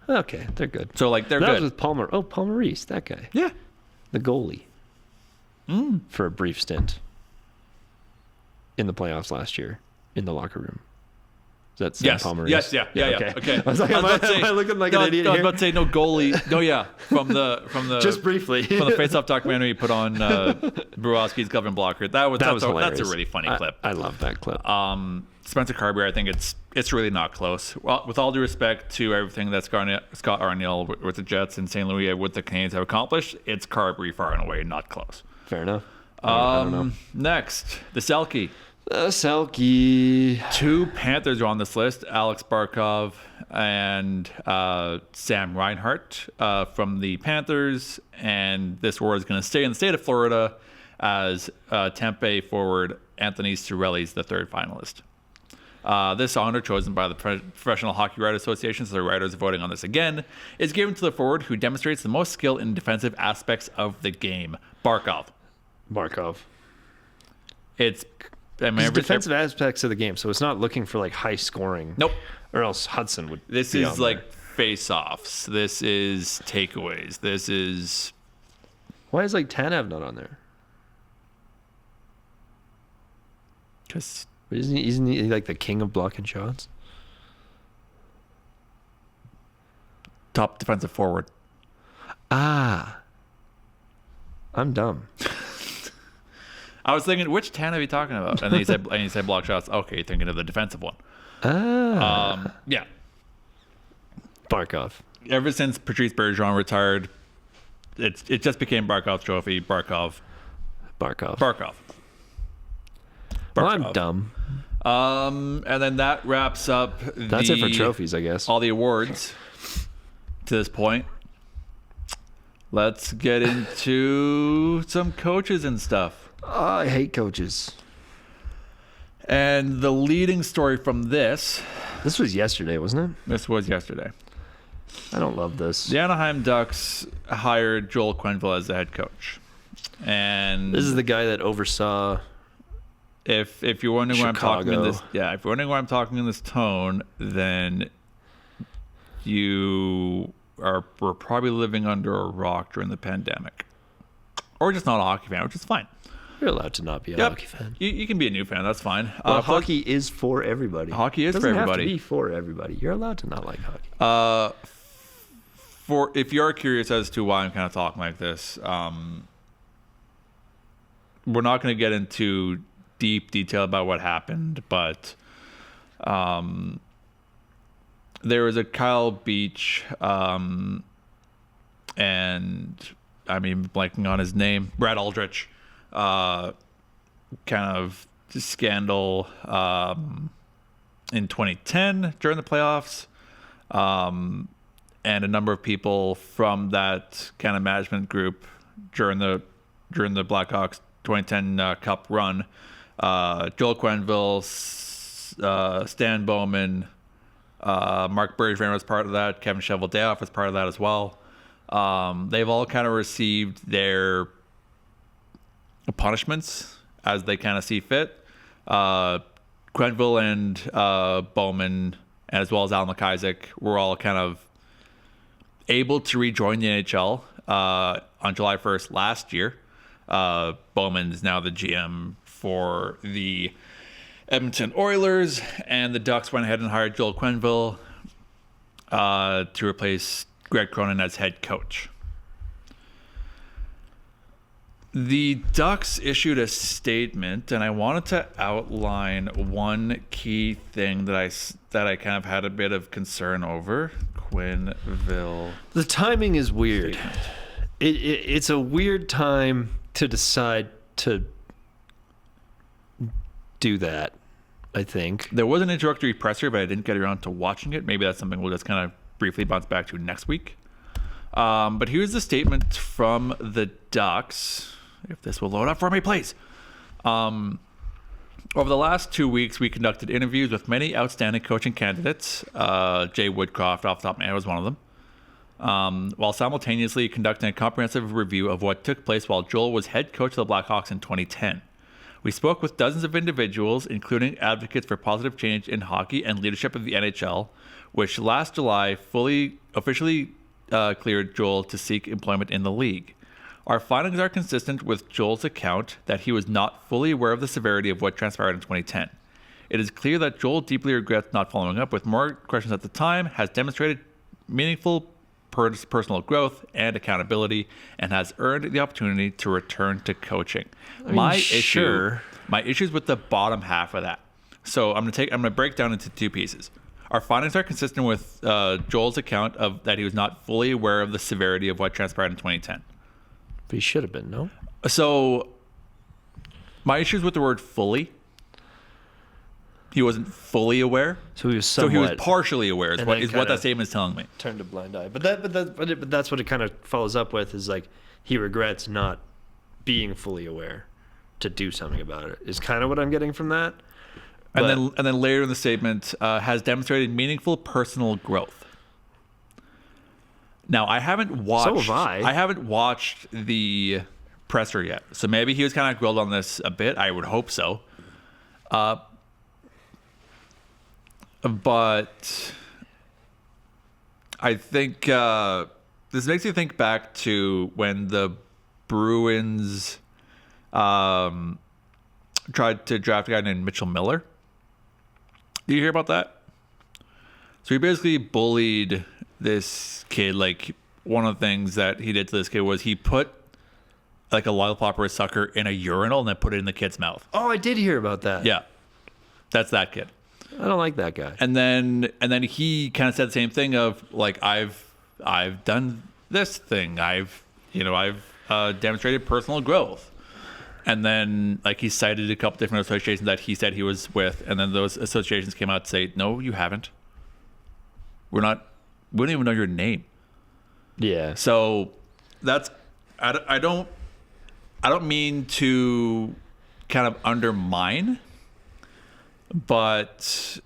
B: Okay, they're good.
D: So, like, they're
B: that
D: good.
B: was with Palmer. Oh, Palmer Reese, that guy.
D: Yeah.
B: The goalie. For a brief stint. In the playoffs last year. In the locker room. Is that Sam
D: Yes.
B: Palmer Reese?
D: Yes. Yeah. Okay.
B: I was like, am I looking like an idiot
D: I was
B: here?
D: about to say no goalie. No, yeah. From the
B: Just briefly.
D: from the face-off documentary you put on Borowski's Glove and Blocker. That's
B: hilarious.
D: a really funny clip.
B: I love that clip.
D: Spencer Carberry, I think it's really not close. Well, with all due respect to everything that Scott Arniel with the Jets and St. Louis with the Canadiens have accomplished, it's Carberry far and away not close.
B: Fair enough. I don't know.
D: Next, the Selke.
B: Selke.
D: 2 Panthers are on this list: Alex Barkov and Sam Reinhart from the Panthers. And this war is going to stay in the state of Florida as Tampa forward Anthony Cirelli's the 3rd finalist. This honor, chosen by the Professional Hockey Writers Association, so the writers are voting on this again, is given to the forward who demonstrates the most skill in defensive aspects of the game. Barkov. It's
B: defensive aspects of the game, so it's not looking for like high scoring.
D: Nope.
B: Or else Hudson would.
D: This
B: be
D: is
B: on
D: like
B: there.
D: face-offs. This is takeaways. This is.
B: Why is like Tanev not on there?
D: Because
B: Isn't he like the king of blocking shots?
D: top defensive forward.
B: I'm dumb.
D: I was thinking, which Tan are you talking about? And then he said block shots. Okay, you're thinking of the defensive one. Yeah.
B: Barkov.
D: Ever since Patrice Bergeron retired, it just became Barkov's trophy. Barkov.
B: Well, I'm dumb.
D: And then that wraps up.
B: That's it for trophies, I guess.
D: All the awards to this point. Let's get into some coaches and stuff.
B: I hate coaches.
D: And the leading story from this
B: was yesterday, wasn't it?
D: This was yesterday.
B: I don't love this.
D: The Anaheim Ducks hired Joel Quenneville as the head coach. And
B: This is the guy that oversaw
D: if you're wondering why I'm talking in this,
B: Chicago.
D: if you're wondering why I'm talking in this tone, then we're probably living under a rock during the pandemic, or just not a hockey fan, which is fine.
B: You're allowed to not be a hockey fan.
D: You can be a new fan. That's fine.
B: Well, hockey is for everybody.
D: Hockey is
B: It
D: for
B: doesn't
D: everybody.
B: have to be for everybody. You're allowed to not like hockey.
D: For if you're curious as to why I'm kind of talking like this, we're not going to get into deep detail about what happened, but there was a Kyle Beach, and I mean, blanking on his name, Brad Aldrich, kind of scandal in 2010 during the playoffs. And a number of people from that kind of management group during the Blackhawks 2010 Cup run, Joel Quenneville, Stan Bowman, Mark Bergevin was part of that. Kevin Cheveldayoff was part of that as well. They've all kind of received their punishments as they kind of see fit. Quenneville and Bowman, as well as Al McIsaac, were all kind of able to rejoin the NHL on July 1st last year. Bowman is now the GM for the Edmonton Oilers, and the Ducks went ahead and hired Joel Quenneville to replace Greg Cronin as head coach. The Ducks issued a statement, and I wanted to outline one key thing that I kind of had a bit of concern over. Quenneville.
B: The timing is weird. it's a weird time to decide to do that. I think
D: There was an introductory presser, but I didn't get around to watching it. Maybe that's something we'll just kind of briefly bounce back to next week. But here's the statement from the Ducks. If this will load up for me, please. Over the last 2 weeks, we conducted interviews with many outstanding coaching candidates. Jay Woodcroft, off the top of my head, was one of them. While simultaneously conducting a comprehensive review of what took place while Joel was head coach of the Blackhawks in 2010. We spoke with dozens of individuals, including advocates for positive change in hockey and leadership of the NHL, which last July officially cleared Joel to seek employment in the league. Our findings are consistent with Joel's account that he was not fully aware of the severity of what transpired in 2010. It is clear that Joel deeply regrets not following up with more questions at the time, has demonstrated meaningful personal growth and accountability, and has earned the opportunity to return to coaching. My issues with the bottom half of that. So I'm gonna break down into two pieces. Our findings are consistent with Joel's account of that he was not fully aware of the severity of what transpired in 2010.
B: but he should have been. No.
D: So my issues with the word fully. He wasn't fully aware.
B: So he was
D: So he was
B: somewhat
D: partially aware. Is
B: and
D: what
B: then
D: is what
B: kinda
D: that statement is telling me.
B: turned a blind eye. But that's what it kind of follows up with is like he regrets not being fully aware to do something about it. Is kind of what I'm getting from that.
D: And then later in the statement, has demonstrated meaningful personal growth. Now I haven't watched.
B: So have I.
D: I haven't watched the presser yet, so maybe he was kind of grilled on this a bit. I would hope so. But I think this makes me think back to when the Bruins tried to draft a guy named Mitchell Miller. Did you hear about that? So he basically bullied this kid. Like, one of the things that he did to this kid was he put like a lollipop or a sucker in a urinal and then put it in the kid's mouth.
B: Oh, I did hear about that.
D: Yeah, that's that kid.
B: I don't like that guy.
D: And then he kind of said the same thing of like, I've done this thing. I've demonstrated personal growth. And then like he cited a couple different associations that he said he was with, and then those associations came out to say, no, you haven't. We don't even know your name.
B: Yeah.
D: So that's I don't mean to kind of undermine, but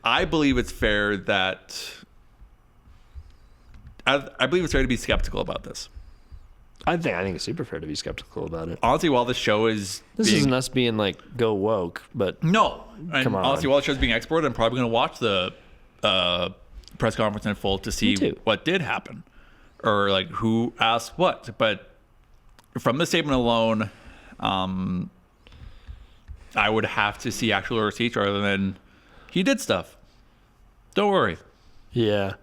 D: I believe it's fair that I believe it's fair to be skeptical about this.
B: I think it's super fair to be skeptical about it.
D: Honestly, while this show is
B: Isn't us being like go woke, but
D: no, and
B: Come on.
D: honestly, while the show's being exported, I'm probably going to watch the press conference in full to see
B: too.
D: what did happen or like who asked what. But from the statement alone, I would have to see actual receipts rather than he did stuff. Don't worry.
B: yeah.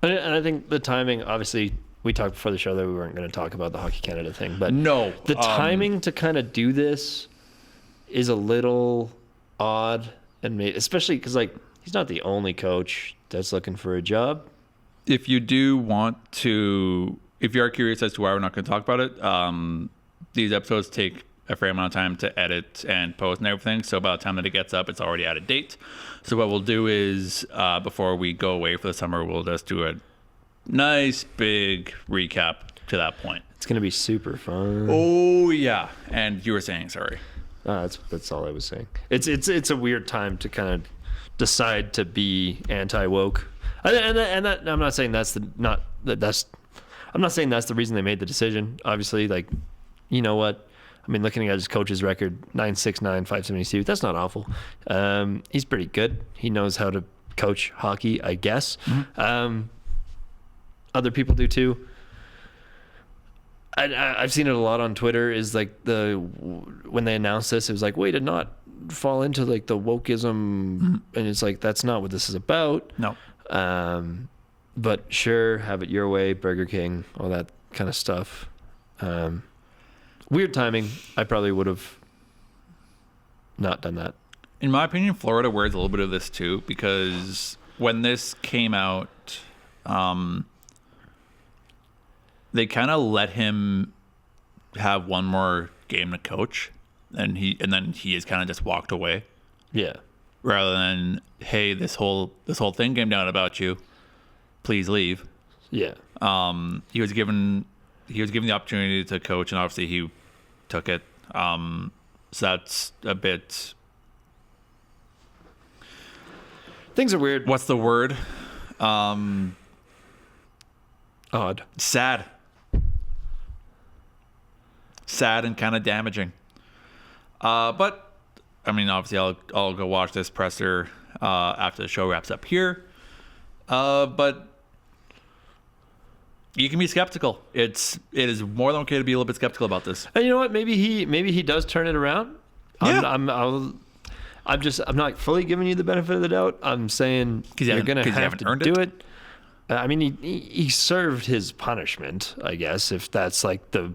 B: And I think the timing, obviously, we talked before the show that we weren't going to talk about the Hockey Canada thing, but
D: No,
B: the timing to kind of do this is a little odd, and especially because like he's not the only coach that's looking for a job.
D: if you do want to, if you are curious as to why we're not going to talk about it, these episodes take a fair amount of time to edit and post and everything. So by the time that it gets up, it's already out of date. So what we'll do is, before we go away for the summer, we'll just do a nice big recap to that point.
B: It's going to be super fun.
D: Oh yeah. And you were saying, sorry.
B: That's all I was saying. It's a weird time to kind of decide to be anti-woke. And that, I'm not saying I'm not saying that's the reason they made the decision. Obviously, like, you know what? I mean, looking at his coach's record, 969, 572, that's not awful. He's pretty good. He knows how to coach hockey, I guess. Mm-hmm. Other people do too. I've seen it a lot on Twitter. Is like when they announced this, it was like, way to not fall into like the wokeism, and it's like that's not what this is about.
D: No.
B: But sure, have it your way, Burger King, all that kind of stuff. Weird timing. I probably would have not done that.
D: In my opinion, Florida wears a little bit of this too, because when this came out, they kind of let him have one more game to coach, and then he has kind of just walked away.
B: Yeah.
D: Rather than, hey, this whole thing came down about you, please leave.
B: Yeah.
D: He was given the opportunity to coach, and obviously he took it. So that's a bit.
B: Things are weird.
D: What's the word?
B: Odd.
D: Sad and kind of damaging. But I mean, obviously, I'll go watch this presser after the show wraps up here. But you can be skeptical. It is more than okay to be a little bit skeptical about this.
B: And you know what? Maybe he does turn it around.
D: Yeah.
B: I'm not fully giving you the benefit of the doubt. I'm saying you're going to have to do it. I mean, he served his punishment, I guess, if that's like the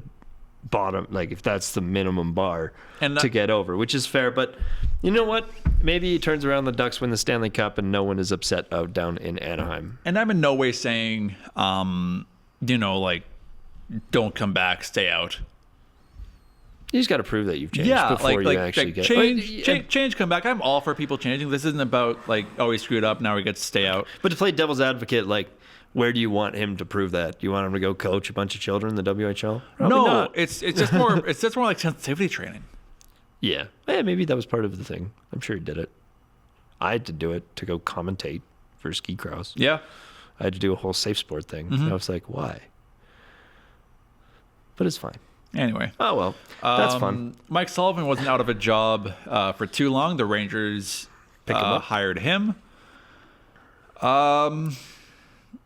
B: bottom, like if that's the minimum bar to get over, which is fair. But you know what? Maybe he turns around, the Ducks win the Stanley Cup, and no one is upset out down in Anaheim.
D: And I'm in no way saying, like, don't come back, stay out.
B: You just got to prove that you've changed before you actually get
D: change, come back. I'm all for people changing. This isn't about like, oh, he screwed up, now he gets to stay out.
B: But to play devil's advocate, like, where do you want him to prove that? Do you want him to go coach a bunch of children in the WHL? Probably
D: no,
B: not.
D: it's just more like sensitivity training.
B: Yeah, maybe that was part of the thing. I'm sure he did it. I had to do it to go commentate for Ski Cross.
D: Yeah,
B: I had to do a whole safe sport thing.
D: Mm-hmm.
B: I was like, why? But it's fine.
D: Anyway.
B: Oh, well. That's fun.
D: Mike Sullivan wasn't out of a job for too long. The Rangers hired him.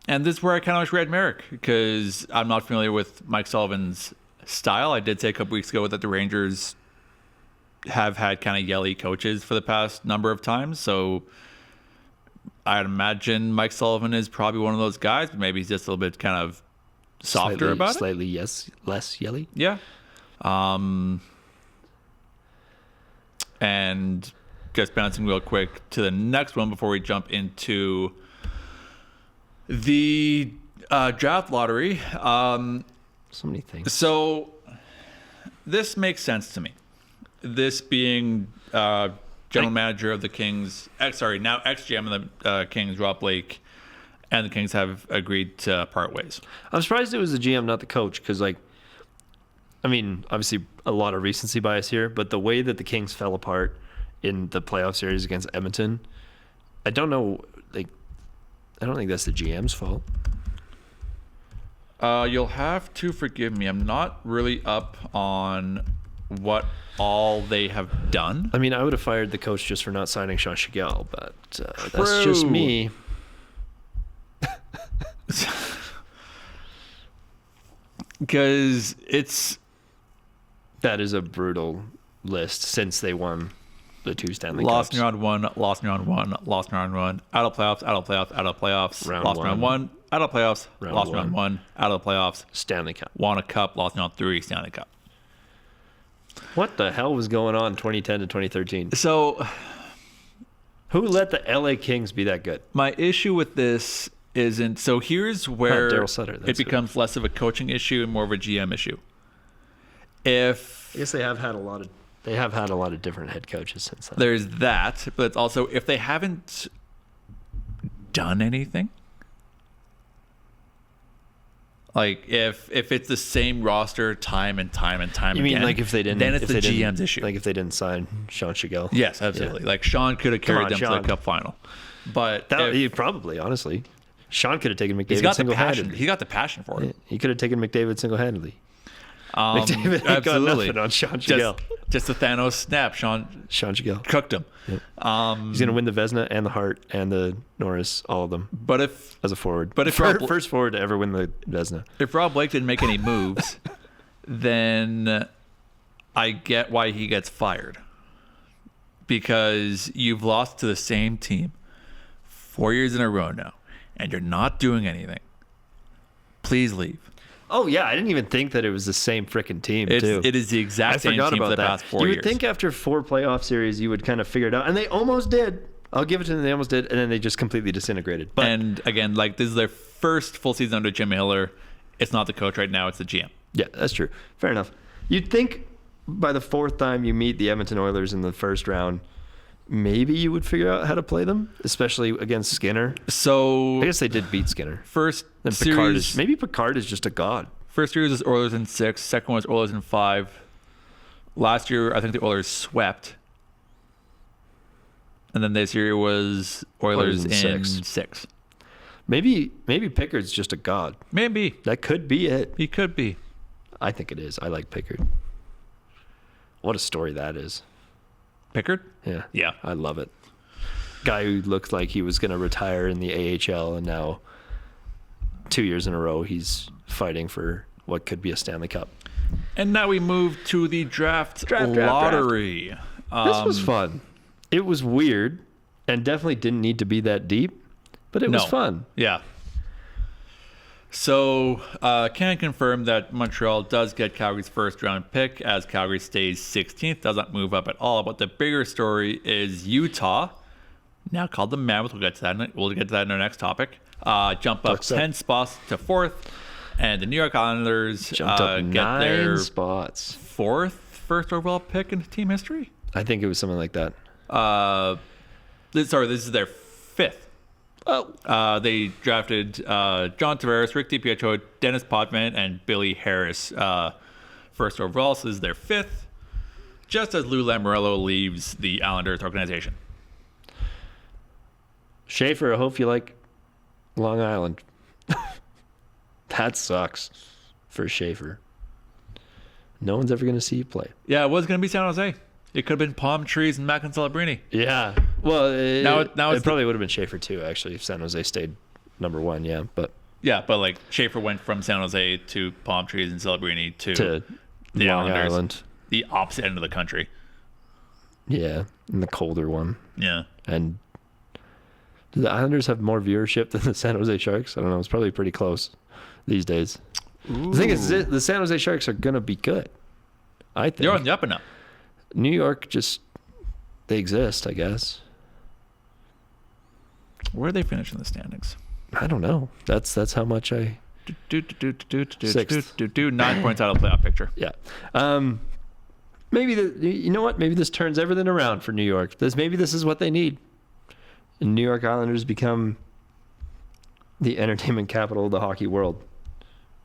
D: And this is where I kind of wish we had Merrick, because I'm not familiar with Mike Sullivan's style. I did say a couple weeks ago that the Rangers have had kind of yelly coaches for the past number of times. So I'd imagine Mike Sullivan is probably one of those guys, but maybe he's just a little bit kind of softer about it.
B: Slightly, less yelly.
D: Yeah. And just bouncing real quick to the next one before we jump into the draft lottery.
B: So many things.
D: So this makes sense to me. This being general manager of the Kings, now ex-GM of the Kings, Rob Blake, and the Kings have agreed to part ways.
B: I'm surprised it was the GM, not the coach, because, like, I mean, obviously a lot of recency bias here, but the way that the Kings fell apart in the playoff series against Edmonton, I don't know, like, I don't think that's the GM's fault.
D: You'll have to forgive me. I'm not really up on what all they have done.
B: I mean, I would have fired the coach just for not signing Sean Shigel, but that's just me.
D: Because
B: that is a brutal list since they won the two Stanley
D: lost
B: Cups.
D: in round one, lost in round one, lost in round one, out of playoffs, out of playoffs, out of playoffs, lost in round one, out of playoffs, lost in round one, out of playoffs,
B: Stanley Cup,
D: won a cup, lost in round three, Stanley Cup.
B: What the hell was going on 2010 to 2013?
D: So,
B: who let the LA Kings be that good?
D: My issue with this isn't, so here's where
B: Daryl Sutter,
D: it becomes less of a coaching issue and more of a GM issue. I
B: guess they have had a lot of different head coaches since then.
D: There's that, but it's also if they haven't done anything. Like if it's the same roster time and time again.
B: You mean like if they didn't?
D: Then it's the GM's issue.
B: Like if they didn't sign Sean Shigel.
D: Yes, absolutely. Yeah. Like Sean could have carried them to the Cup final, but
B: he probably, honestly, Sean could have taken McDavid single-handedly.
D: He got the passion for it.
B: Yeah, he could have taken McDavid single-handedly. McDavid ain't got nothing on Sean Shigel.
D: Just a Thanos snap. Sean
B: Shigel
D: cooked him.
B: Yep. He's gonna win the Vezina and the Hart and the Norris, all of them.
D: But
B: as a forward,
D: first
B: forward to ever win the Vezina.
D: If Rob Blake didn't make any moves, then I get why he gets fired. Because you've lost to the same team 4 years in a row now, and you're not doing anything. Please leave.
B: Oh, yeah. I didn't even think that it was the same freaking team, too.
D: It is the exact same team for the past 4 years.
B: You would think after 4 playoff series, you would kind of figure it out. And they almost did. I'll give it to them. They almost did, and then they just completely disintegrated. But
D: And again, like this is their first full season under Jim Miller. It's not the coach right now; it's the GM.
B: yeah, that's true. Fair enough. You'd think by the fourth time you meet the Edmonton Oilers in the first round, maybe you would figure out how to play them, especially against Skinner.
D: So
B: I guess they did beat Skinner.
D: first
B: Then
D: series,
B: maybe Picard is just a god.
D: first series was Oilers in 6. Second was Oilers in 5. Last year, I think the Oilers swept. And then this year was Oilers
B: in
D: in
B: 6.
D: 6.
B: Maybe Pickard's just a god.
D: Maybe.
B: That could be it.
D: He could be.
B: I think it is. I like Pickard. What a story that is.
D: Pickard?
B: Yeah.
D: Yeah.
B: I love it. Guy who looked like he was going to retire in the AHL, and now 2 years in a row he's fighting for what could be a Stanley Cup.
D: And now we move to the draft lottery.
B: This was fun. It was weird and definitely didn't need to be that deep, but it was fun.
D: Yeah. So, can confirm that Montreal does get Calgary's first round pick as Calgary stays 16th, does not move up at all. But the bigger story is Utah, now called the Mammoth. We'll get to that in our next topic. Jump up 10 spots to 4th, and the New York Islanders
B: Jumped up
D: get
B: 9
D: their
B: spots.
D: 4th first overall pick in team history.
B: I think it was something like that.
D: This is their 5th.
B: Oh.
D: They drafted John Tavares, Rick DiPietro, Dennis Potvin, and Billy Harris first overall. So this is their 5th, just as Lou Lamoriello leaves the Islanders organization.
B: Schaefer, I hope you like Long Island. That sucks for Schaefer. No one's ever going to see you play.
D: Yeah, it was going to be San Jose. It could have been palm trees and Mac and Celebrini.
B: Yeah. Well,
D: Now
B: it probably would have been Schaefer too, actually, if San Jose stayed number 1, yeah. But
D: like Schaefer went from San Jose to palm trees and Celebrini to the
B: Long
D: Islanders,
B: Island.
D: the opposite end of the country.
B: Yeah, and the colder one.
D: Yeah.
B: And do the Islanders have more viewership than the San Jose Sharks? I don't know. It's probably pretty close these days.
D: Ooh.
B: The thing is, the San Jose Sharks are going to be good, I think.
D: They're on the up and up.
B: New York they exist, I guess.
D: Where are they finishing in the standings?
B: I don't know. That's how much I...
D: 9 points out of the playoff picture.
B: Yeah. Maybe you know what? Maybe this turns everything around for New York. Maybe this is what they need. And New York Islanders become the entertainment capital of the hockey world.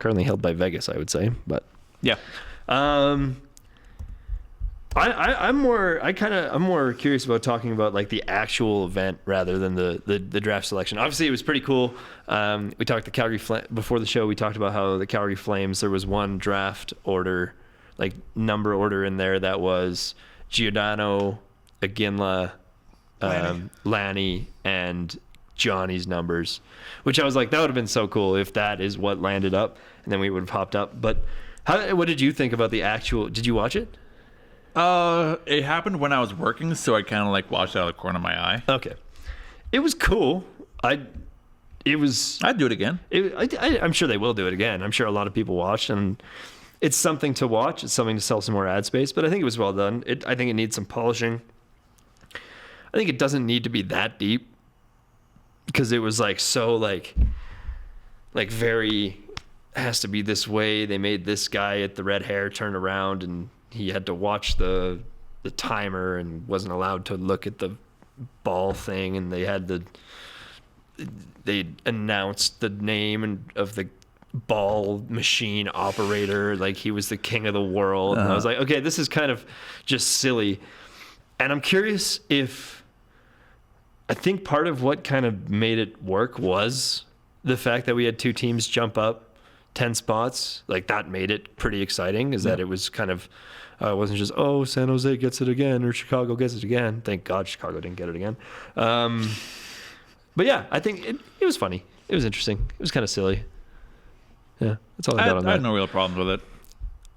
B: Currently held by Vegas, I would say, but
D: yeah.
B: I'm more curious about talking about like the actual event rather than the draft selection. Obviously, it was pretty cool. We talked the Calgary before the show. We talked about how the Calgary Flames, there was one draft order, like number order in there that was Giordano, Iginla, Lanny, and Johnny's numbers, which I was like, that would have been so cool if that is what landed up, and then we would have hopped up. But what did you think about the actual? Did you watch it?
D: It happened when I was working, so I kind of like watched it out of the corner of my eye.
B: Okay, it was cool. I'd do
D: it again.
B: I'm sure they will do it again. I'm sure a lot of people watched, and it's something to watch. It's something to sell some more ad space. But I think it was well done. I think it needs some polishing. I think it doesn't need to be that deep because it was like so like very has to be this way. They made this guy at the red hair turn around and he had to watch the timer and wasn't allowed to look at the ball thing, and they announced the name of the ball machine operator like he was the king of the world. And I was like, okay, this is kind of just silly. And I'm curious I think part of what kind of made it work was the fact that we had 2 teams jump up 10 spots. Like that made it pretty exciting, is that it was kind of it wasn't just, San Jose gets it again or Chicago gets it again. Thank God Chicago didn't get it again. But yeah, I think it was funny. It was interesting. It was kind of silly. Yeah, that's all I got on that.
D: I had no real problems with it.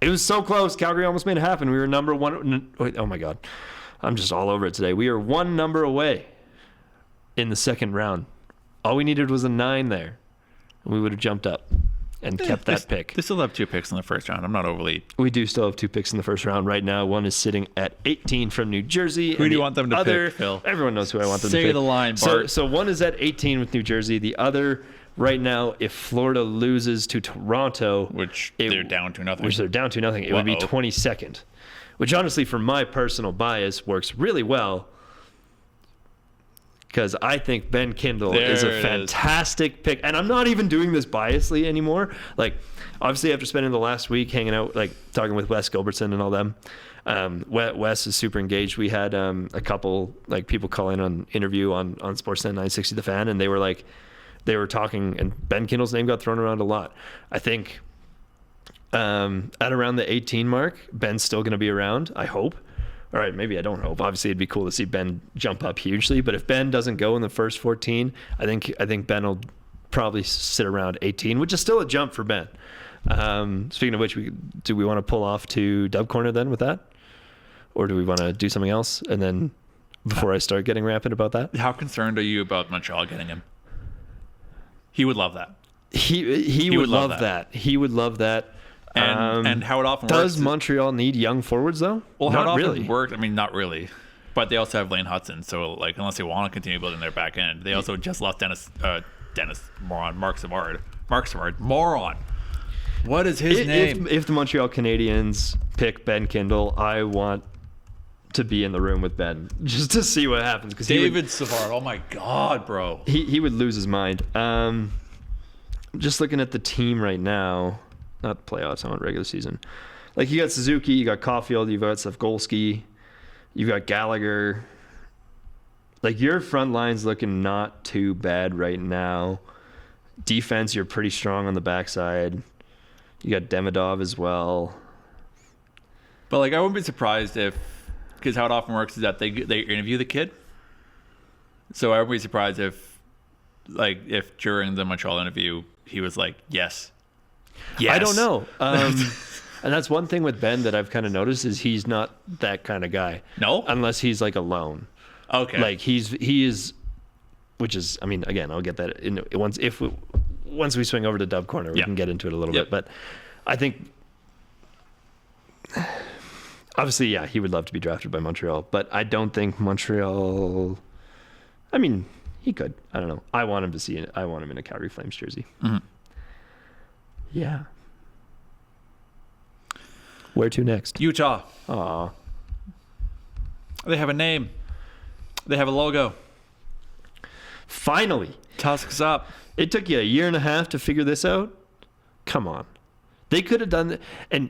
B: It was so close. Calgary almost made it happen. We were number 1. Wait, oh my God. I'm just all over it today. We are 1 number away in the second round. All we needed was a 9 there, and we would have jumped up. and kept that pick.
D: They still have 2 picks in the first round. I'm not overly.
B: We do still have 2 picks in the first round right now. One is sitting at 18 from New Jersey.
D: Who do you want them to pick, Phil?
B: Everyone knows who I want them to
D: Say
B: pick.
D: the line, Bart.
B: So one is at 18 with New Jersey. The other, right now, if Florida loses to Toronto,
D: Which they're down to nothing.
B: It would be 22nd. Which honestly, for my personal bias, works really well. Because I think Ben Kindle is a fantastic pick. And I'm not even doing this biasly anymore. Like, obviously, after spending the last week hanging out, like, talking with Wes Gilbertson and all them, Wes is super engaged. We had a couple, like, people call in on interview on Sportsnet 960 The Fan, and they were talking, and Ben Kindle's name got thrown around a lot. I think at around the 18 mark, Ben's still going to be around, I hope. All right, maybe I don't hope. Obviously, it'd be cool to see Ben jump up hugely. But if Ben doesn't go in the first 14, I think Ben will probably sit around 18, which is still a jump for Ben. Speaking of which, do we want to pull off to Dub Corner then with that? Or do we want to do something else? And then before I start getting rampant about that?
D: How concerned are you about Montreal getting him? He would love that.
B: He would love that. He would love that.
D: And how it often
B: does
D: works.
B: Montreal need young forwards though?
D: Well, how
B: not
D: it often
B: really.
D: works. I mean, not really. But they also have Lane Hudson, so like unless they want to continue building their back end, they also just lost Mark Savard. Moron. What is his name?
B: If the Montreal Canadiens pick Ben Kindle, I want to be in the room with Ben just to see what happens. Because
D: David Savard. Oh my God, bro.
B: He would lose his mind. Just looking at the team right now, not playoffs, I want regular season. Like you got Suzuki, you got Caulfield, you've got Safgolski, you've got Gallagher. Like your front line's looking not too bad right now. Defense, you're pretty strong on the backside. You got Demidov as well.
D: But like I wouldn't be surprised because how it often works is that they interview the kid. So I wouldn't be surprised if during the Montreal interview he was like, yes.
B: I don't know. And that's one thing with Ben that I've kind of noticed is he's not that kind of guy.
D: No?
B: Unless he's like alone.
D: Okay.
B: Like he is, which is, I mean, again, I'll get that in once we swing over to Dub Corner, we can get into it a little bit. But I think, obviously, yeah, he would love to be drafted by Montreal, but I don't think Montreal. I mean, he could. I don't know. I want him to see it. I want him in a Calgary Flames jersey.
D: Mm-hmm.
B: Yeah. Where to next?
D: Utah.
B: Aw.
D: They have a name. They have a logo.
B: Finally.
D: Tusks up.
B: It took you a year and a half to figure this out? Come on. They could have done that. And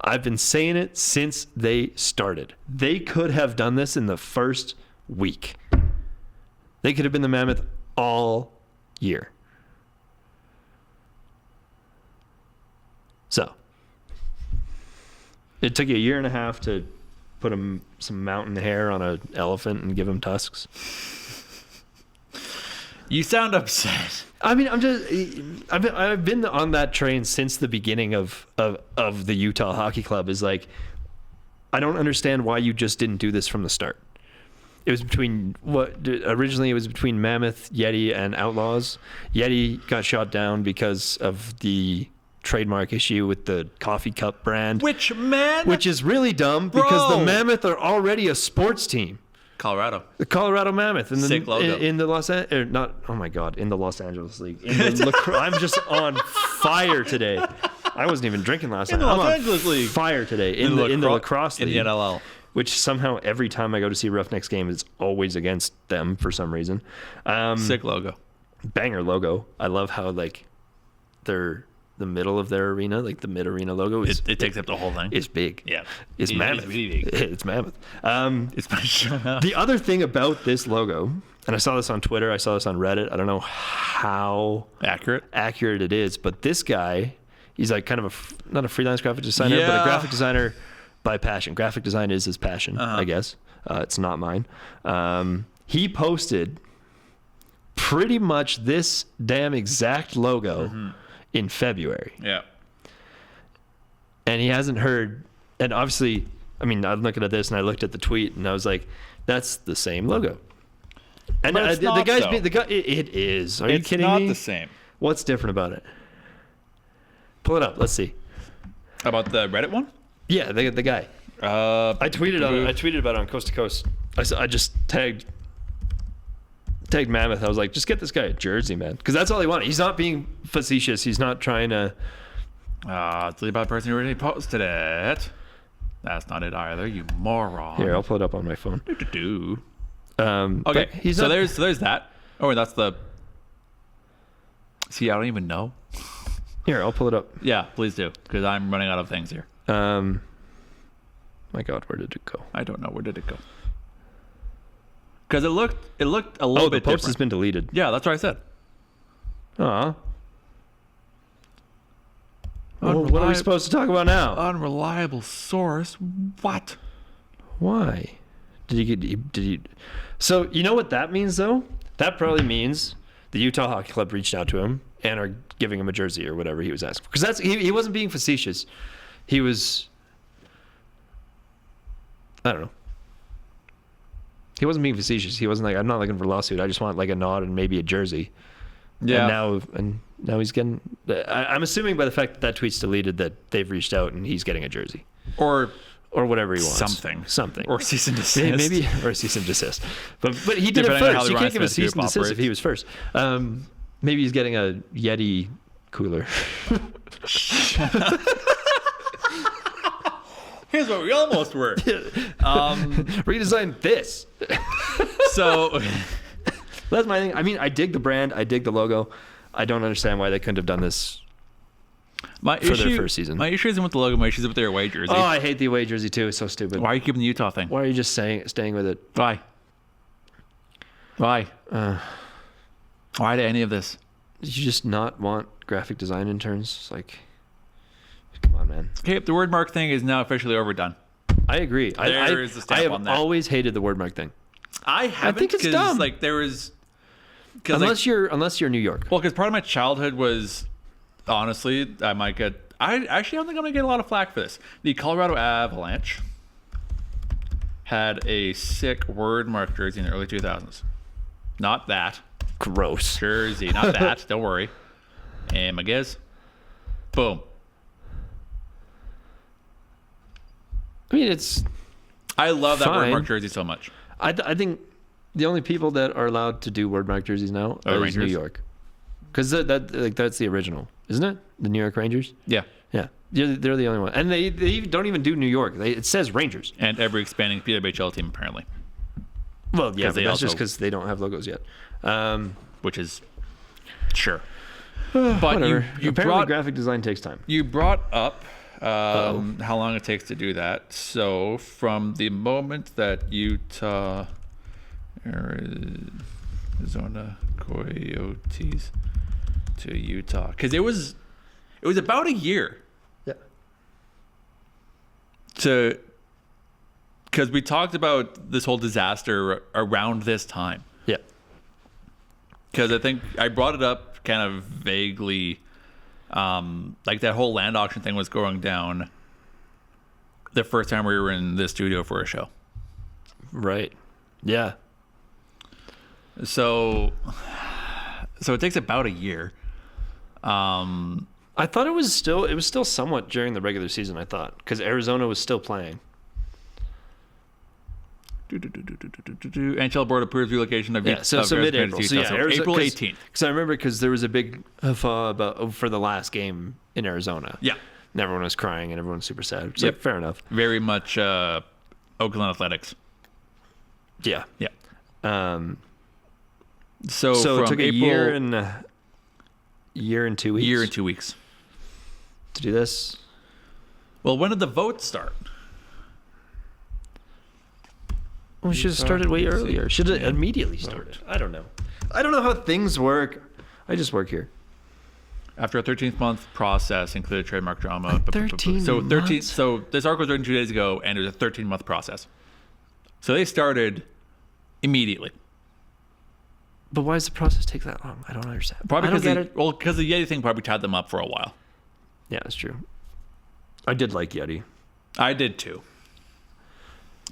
B: I've been saying it since they started. They could have done this in the first week. They could have been the Mammoth all year. So, it took you a year and a half to put some mountain hair on an elephant and give him tusks.
D: You sound upset.
B: I mean, I've been on that train since the beginning of the Utah Hockey Club. Is like, I don't understand why you just didn't do this from the start. It was originally it was between Mammoth, Yeti, and Outlaws. Yeti got shot down because of the trademark issue with the coffee cup brand, which is really dumb because the Mammoth are already a sports team.
D: Colorado.
B: The Colorado Mammoth in the
D: Sick logo.
B: in the in the Los Angeles League. I'm just on fire today. I wasn't even drinking last night.
D: In the
B: I'm
D: Los
B: on
D: Angeles League.
B: Fire today in the lacrosse league.
D: In the NLL.
B: Which somehow every time I go to see a Roughnecks game, it's always against them for some reason.
D: Sick logo.
B: Banger logo. I love how like they're the middle of their arena, like the mid arena logo.
D: It takes up the whole thing.
B: It's big.
D: Yeah.
B: It's mammoth.
D: Really big.
B: It's mammoth.
D: Shut up.
B: The other thing about this logo, and I saw this on Twitter, I saw this on Reddit. I don't know how accurate it is, but this guy, he's like kind of not a freelance graphic designer, but a graphic designer by passion. Graphic design is his passion, I guess. It's not mine. He posted pretty much this damn exact logo in February.
D: Yeah.
B: And he hasn't heard, and obviously, I mean, I'm looking at this and I looked at the tweet and I was like, that's the same logo. And
D: but it's
B: the
D: not,
B: guy's
D: though.
B: it is. Are you kidding me?
D: It's not the same.
B: What's different about it? pull it up. Let's see.
D: About the Reddit one?
B: Yeah, the guy. I tweeted about it on Coast to Coast. I just tagged Mammoth. I was like, just get this guy a jersey, man, because that's all he wanted. He's not being facetious. He's not trying to.
D: Delete about the person who already posted it. That's not it either, you moron.
B: Here, I'll pull it up on my phone.
D: Okay, there's that. Oh, that's the. See, I don't even know.
B: Here, I'll pull it up.
D: Yeah, please do, because I'm running out of things here.
B: My God, where did it go?
D: I don't know. Where did it go? Because it looked a little bit
B: the post
D: different.
B: has been deleted.
D: Yeah, that's what I said.
B: Aw. Well, what are we supposed to talk about now?
D: Unreliable source. What?
B: Why? Did you? So you know what that means, though? That probably means the Utah Hockey Club reached out to him and are giving him a jersey or whatever he was asking for. Because he wasn't being facetious. He was. I don't know. He wasn't being facetious. He wasn't like, I'm not looking for a lawsuit. I just want like a nod and maybe a jersey.
D: Yeah.
B: And now he's getting. I'm assuming by the fact that tweet's deleted that they've reached out and he's getting a jersey
D: Or
B: whatever he wants.
D: Something.
B: Or
D: cease and desist.
B: Maybe or cease and desist. But he did
D: Depending on
B: it
D: how
B: first.
D: the
B: You can't give a
D: Ryan Smith
B: cease and
D: group
B: desist if he was first. Maybe he's getting a Yeti cooler.
D: Here's what we almost were.
B: Redesign this.
D: So
B: that's my thing. I mean, I dig the brand. I dig the logo. I don't understand why they couldn't have done this for their first season.
D: My issue isn't with the logo. My issue is with their away jersey.
B: Oh, I hate the away jersey too. It's so stupid.
D: Why are you keeping the Utah thing?
B: Why are you just staying with it?
D: Why? Why do any of this?
B: Did you just not want graphic design interns? It's like, come on, man.
D: Okay, the word mark thing is now officially overdone.
B: I agree.
D: There is a stamp
B: I have
D: on that.
B: always hated the word mark thing.
D: I haven't.
B: I think it's
D: 'cause,
B: dumb.
D: Like there was,
B: Unless you're New York.
D: well, because part of my childhood was, honestly, I might get. I actually don't think I'm gonna get a lot of flack for this. The Colorado Avalanche had a sick word mark jersey in the early 2000s. Not that
B: Gross.
D: jersey, not that. Don't worry. And McGiz, boom.
B: I mean, it's.
D: I love that word
B: Fine.
D: mark jersey so much.
B: I think the only people that are allowed to do word mark jerseys now
D: Oh,
B: is
D: Rangers?
B: New York, because that's the original, isn't it? The New York Rangers.
D: Yeah.
B: Yeah, they're the only one, and they don't even do New York. It says Rangers.
D: And every expanding PWHL team apparently,
B: Well, yeah, but
D: they
B: that's just
D: also-
B: because they don't have logos yet.
D: which is sure. But
B: Whatever.
D: you
B: Apparently,
D: brought
B: graphic design takes time.
D: You brought up how long it takes to do that. So from the moment that Utah, Arizona Coyotes to Utah, because it was about a year.
B: Yeah.
D: Because we talked about this whole disaster around this time.
B: Yeah.
D: Because I think I brought it up kind of vaguely. Like that whole land auction thing was going down the first time we were in the studio for a show.
B: Right. Yeah.
D: So it takes about a year.
B: I thought it was still somewhat during the regular season. I thought because Arizona was still playing.
D: NHL board approves relocation of
B: Yeah, so
D: Arizona
B: mid-April.
D: to
B: So
D: Utah.
B: yeah,
D: April 18th.
B: Because I remember I remember there was a big about for the last game in Arizona.
D: Yeah,
B: And everyone was crying and everyone was super sad. It's
D: Yep.
B: like, fair enough.
D: very much Oakland Athletics.
B: Yeah.
D: Yeah.
B: So
D: from
B: it took
D: April,
B: a year and 2 weeks.
D: year and 2 weeks.
B: to do this.
D: Well, when did the vote start?
B: We should have started way earlier. Should have immediately started. I don't know. I don't know how things work. I just work here.
D: After a 13th month process, included trademark drama.
B: 13
D: So 13.
B: months?
D: So this article was written 2 days ago, and it was a 13-month process. So they started immediately.
B: But why does the process take that long? I don't understand.
D: Probably
B: I don't
D: because
B: get it.
D: Well, because the Yeti thing probably tied them up for a while.
B: Yeah, that's true. I did like Yeti.
D: I did too.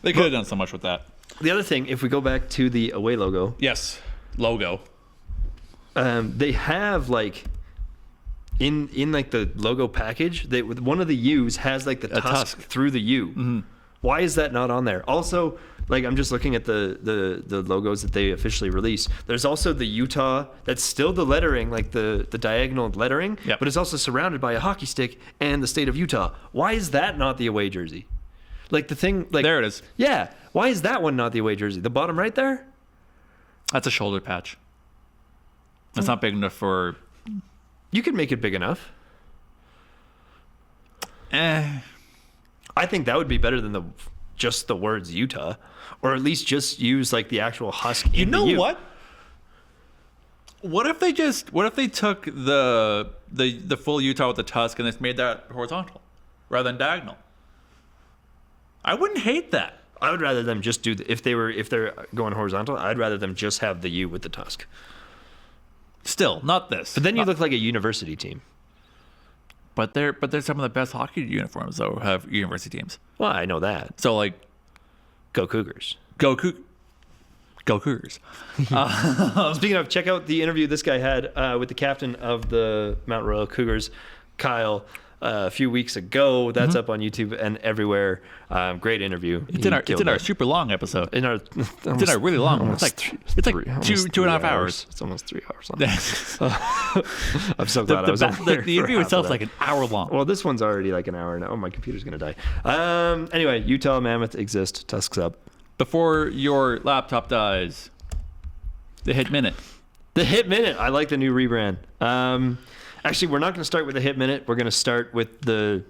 D: They could have done so much with that.
B: The other thing, if we go back to the away logo,
D: Yes, logo.
B: they have like in like the logo package, one of the U's has like the tusk through the U.
D: Mm-hmm.
B: Why is that not on there? Also, like I'm just looking at the logos that they officially released. There's also the Utah. That's still the lettering, like the diagonal lettering, but it's also surrounded by a hockey stick and the state of Utah. Why is that not the away jersey? Like the thing, like
D: there it is.
B: Yeah. Why is that one not the away jersey? The bottom right there.
D: That's a shoulder patch. That's not big enough for.
B: You could make it big enough. I think that would be better than just the words Utah, or at least just use like the actual husk.
D: You know what? What if they took the full Utah with the tusk and just made that horizontal rather than diagonal? I wouldn't hate that.
B: I would rather them just do if they're going horizontal. I'd rather them just have the U with the tusk.
D: Still, not this.
B: But then you look like a university team.
D: But they're some of the best hockey uniforms though have university teams.
B: Well, I know that.
D: So like,
B: go Cougars.
D: Go Cougars.
B: Speaking of, check out the interview this guy had with the captain of the Mount Royal Cougars, Kyle, a few weeks ago. That's up on YouTube and everywhere. Great interview.
D: It's in our super long episode.
B: It's
D: in our really long one. It's like 2.5 hours.
B: It's almost 3 hours long. I'm so glad I was on there.
D: The interview itself is like an hour long.
B: Well, this one's already like an hour now. Oh, my computer's gonna die. Anyway, Utah Mammoth exist. Tusks up.
D: Before your laptop dies, the hit minute.
B: The hit minute. I like the new rebrand. Actually, we're not going to start with the hit minute. We're going to start with the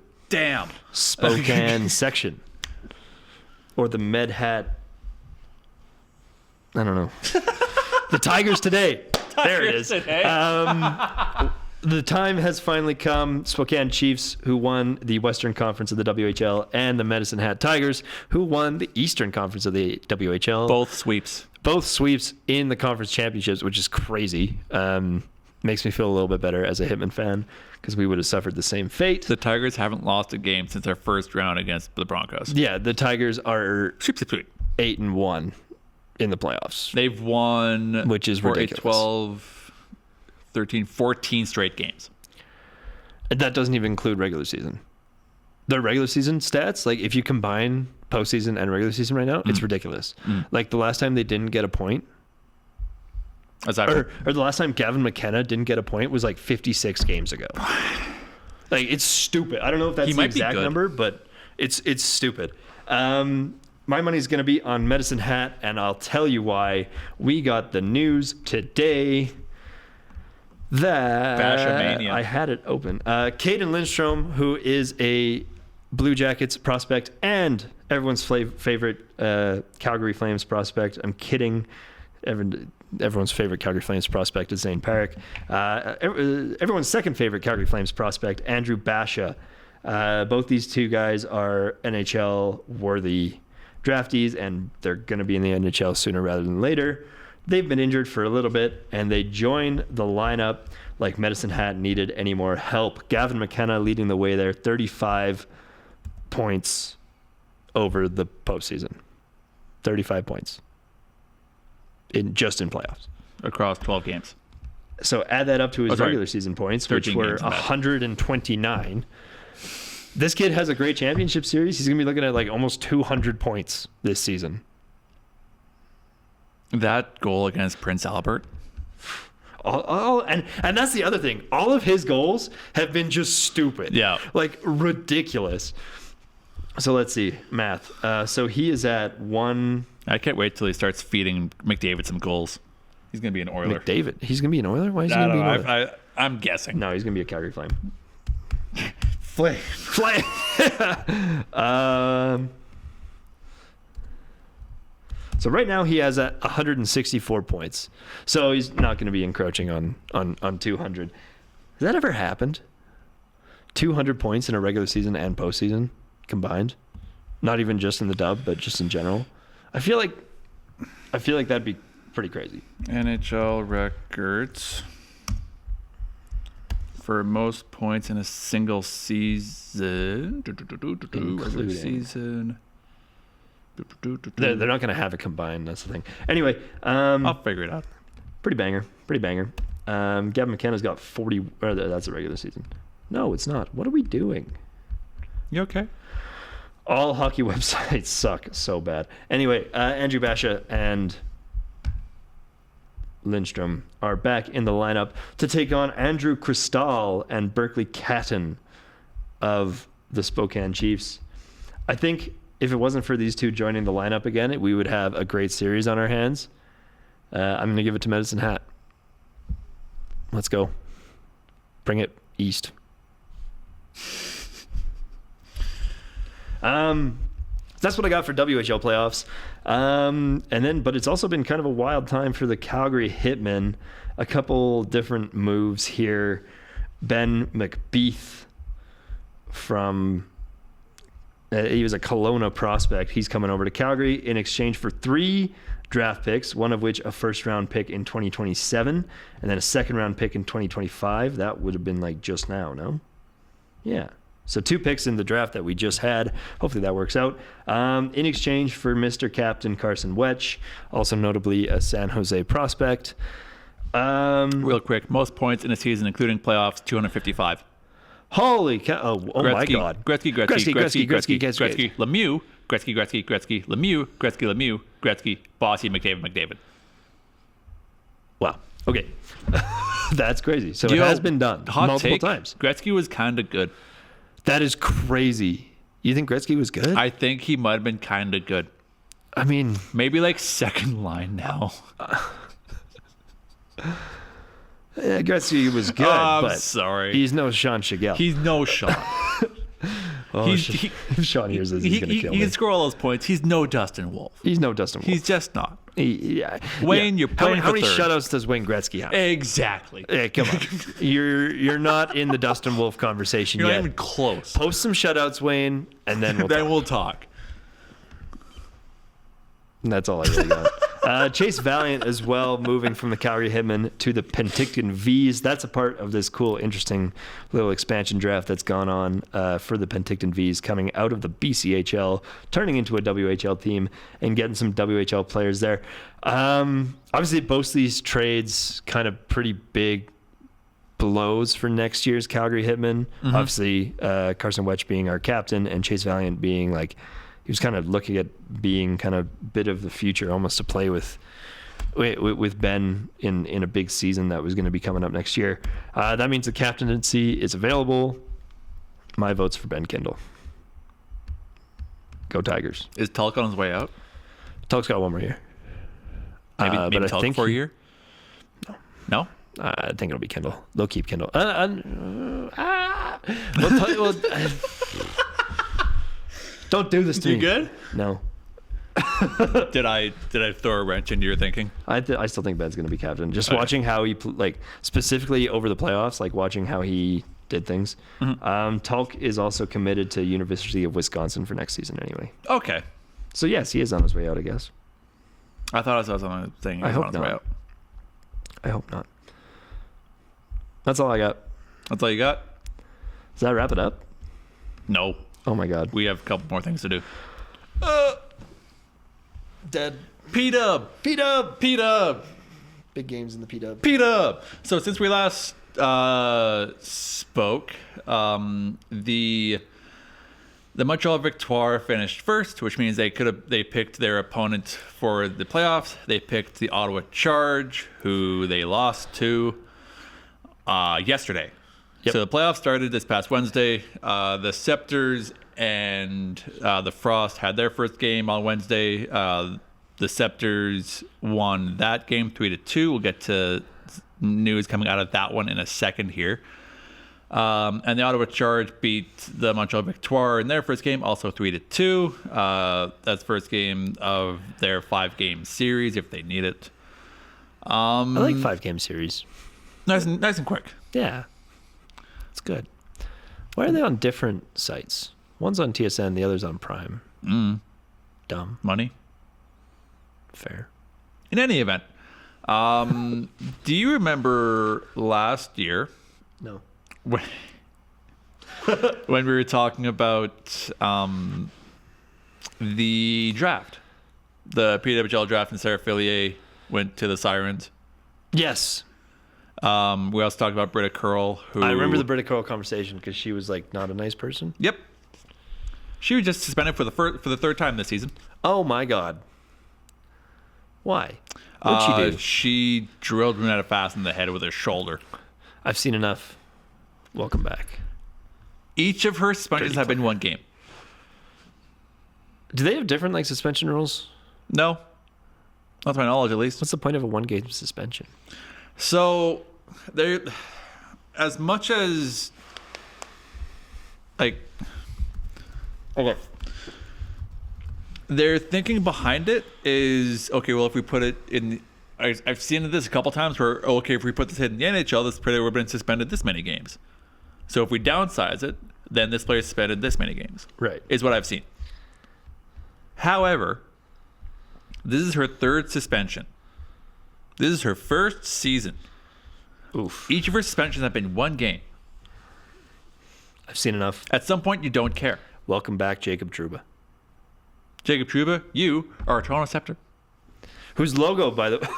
B: Spokane section, or the Med Hat. I don't know. The Tigers today. There it is. The time has finally come. Spokane Chiefs, who won the Western Conference of the WHL, and the Medicine Hat Tigers, who won the Eastern Conference of the WHL.
D: Both sweeps
B: In the conference championships, which is crazy. Makes me feel a little bit better as a Hitman fan, because we would have suffered the same fate.
D: The Tigers haven't lost a game since their first round against the Broncos.
B: Yeah, the Tigers are 8-1 in the playoffs.
D: They've won,
B: which is ridiculous.
D: 12, 13, 14 straight games.
B: And that doesn't even include regular season. Their regular season stats, like if you combine postseason and regular season right now, it's ridiculous. Like the last time they didn't get a point, or the last time Gavin McKenna didn't get a point was like 56 games ago. Like, it's stupid. I don't know if that's the exact number, but it's stupid. My money's going to be on Medicine Hat, and I'll tell you why. We got the news today that
D: Bashmania.
B: I had it open. Caden Lindstrom, who is a Blue Jackets prospect and everyone's favorite Calgary Flames prospect. I'm kidding. Everyone's favorite Calgary Flames prospect is Zane Parrick. Everyone's second favorite Calgary Flames prospect, Andrew Basha. Both these two guys are NHL-worthy draftees, and they're going to be in the NHL sooner rather than later. They've been injured for a little bit, and they join the lineup like Medicine Hat needed any more help. Gavin McKenna leading the way there, 35 points over the postseason. 35 points. Just in playoffs.
D: Across 12 games.
B: So add that up to his regular season points, which were 129. This kid has a great championship series. He's going to be looking at like almost 200 points this season.
D: That goal against Prince Albert.
B: And that's the other thing. All of his goals have been just stupid.
D: Yeah.
B: Like ridiculous. So let's see. Math. So he is at 1...
D: I can't wait till he starts feeding McDavid some goals. He's going to be an Oiler.
B: McDavid? He's going to be an Oiler? Why is he going to be an Oiler?
D: I'm guessing.
B: No, he's going to be a Calgary Flame.
D: Flame.
B: So right now he has 164 points. So he's not going to be encroaching on 200. Has that ever happened? 200 points in a regular season and postseason combined? Not even just in the dub, but just in general. I feel like that'd be pretty crazy.
D: NHL records for most points in a single season. Regular season.
B: They're not going to have it combined. That's the thing. Anyway,
D: I'll figure it out.
B: Pretty banger. Gavin McKenna's got 40. Or that's a regular season. No, it's not. What are we doing?
D: You okay?
B: All hockey websites suck so bad. Anyway, Andrew Basha and Lindstrom are back in the lineup to take on Andrew Cristal and Berkeley Catton of the Spokane Chiefs. I think if it wasn't for these two joining the lineup again, we would have a great series on our hands. I'm going to give it to Medicine Hat. Let's go. Bring it east. That's what I got for WHL playoffs. But it's also been kind of a wild time for the Calgary Hitmen. A couple different moves here. Ben McBeath from he was a Kelowna prospect. He's coming over to Calgary in exchange for 3 draft picks, one of which a first-round pick in 2027, and then a second-round pick in 2025. That would have been like just now, no? Yeah. So 2 picks in the draft that we just had. Hopefully that works out. In exchange for Mr. Captain Carson Wetch, also notably a San Jose prospect.
D: Real quick, most points in a season, including playoffs, 255.
B: Holy cow. Oh
D: Gretzky,
B: my God.
D: Gretzky, Lemieux, Lemieux, Gretzky, Bossy, McDavid.
B: Wow. Okay. That's crazy. So it
D: Yo,
B: has been done multiple
D: take,
B: times.
D: Gretzky was kind of good.
B: That is crazy. You think Gretzky was good?
D: I think he might have been kind of good.
B: I mean,
D: maybe like second line now.
B: Yeah, Gretzky was good,
D: I'm
B: but
D: sorry.
B: He's no Sean Shigell.
D: He's no Sean.
B: If Sean hears this, he's going to kill me.
D: He can score all those points. He's no Dustin Wolf.
B: He's no Dustin Wolf.
D: He's just not.
B: Wayne,
D: you're playing
B: how many
D: third.
B: shutouts does Wayne Gretzky have?
D: Exactly.
B: Yeah, come on. You're not in the Dustin Wolf conversation
D: You're
B: yet.
D: not even close.
B: Post some shutouts, Wayne, and then
D: we'll talk.
B: And that's all I really got. Chase Valiant as well, moving from the Calgary Hitmen to the Penticton Vs. That's a part of this cool, interesting little expansion draft that's gone on for the Penticton Vs, coming out of the BCHL, turning into a WHL team, and getting some WHL players there. Obviously, both of these trades kind of pretty big blows for next year's Calgary Hitmen. Mm-hmm. Obviously, Carson Wetch being our captain and Chase Valiant being like, he was kind of looking at being kind of bit of the future, almost to play with Ben in a big season that was going to be coming up next year. That means the captaincy is available. My vote's for Ben Kindle. Go Tigers.
D: Is Tulk on his way out?
B: Tulk's got one more year.
D: Maybe
B: but
D: Tulk
B: I think
D: for a year? No?
B: I think it'll be Kindle. They'll keep Kindle. Don't do this to me.
D: You good?
B: No.
D: Did I throw a wrench into your thinking?
B: I still think Ben's going to be captain. Just watching how he specifically over the playoffs, like watching how he did things. Mm-hmm. Tulk is also committed to University of Wisconsin for next season anyway.
D: Okay.
B: So yes, he is on his way out, I guess.
D: I thought I saw something saying he was on his way out.
B: I hope not. That's all I got.
D: That's all you got?
B: Does that wrap it up?
D: No.
B: Oh my God.
D: We have a couple more things to do.
B: Dead.
D: P-Dub.
B: Big games in the P-Dub.
D: P-Dub. So since we last spoke, the Montreal Victoire finished first, which means they picked their opponent for the playoffs. They picked the Ottawa Charge, who they lost to yesterday. Yep. So the playoffs started this past Wednesday. The Scepters and the Frost had their first game on Wednesday. The Scepters won that game 3-2. We'll get to news coming out of that one in a second here. And the Ottawa Charge beat the Montreal Victoire in their first game, also 3-2. That's first game of their 5-game series if they need it.
B: I like 5-game series.
D: Nice and quick.
B: Yeah. It's good. Why are they on different sites? One's on TSN, the other's on Prime. Dumb.
D: Money.
B: Fair.
D: In any event, do you remember last year?
B: No.
D: When we were talking about the draft, the PWHL draft, and Sarah Fillier went to the Sirens.
B: Yes.
D: We also talked about Britta Curl, who
B: I remember the Britta Curl conversation because she was like not a nice person.
D: Yep. She was just suspended for the third time this season.
B: Oh my God. Why? What'd she do?
D: She drilled Renata Fast in the head with her shoulder.
B: I've seen enough. Welcome back.
D: Each of her suspensions have been 1 game.
B: Do they have different like suspension rules?
D: No. Not to my knowledge, at least.
B: What's the point of a 1-game suspension?
D: So, there, as much as, like, okay, their thinking behind it is, okay, well, if we put it in, I've seen this a couple times where, okay, if we put this in the NHL, this player would have been suspended this many games. So if we downsize it, then this player suspended this many games.
B: Right.
D: Is what I've seen. However, this is her 3rd suspension. This is her 1st season.
B: Oof.
D: Each of her suspensions have been 1 game.
B: I've seen enough.
D: At some point, you don't care.
B: Welcome back, Jacob Trouba.
D: Jacob Trouba, you are a Toronto Scepter.
B: Whose logo, by the way?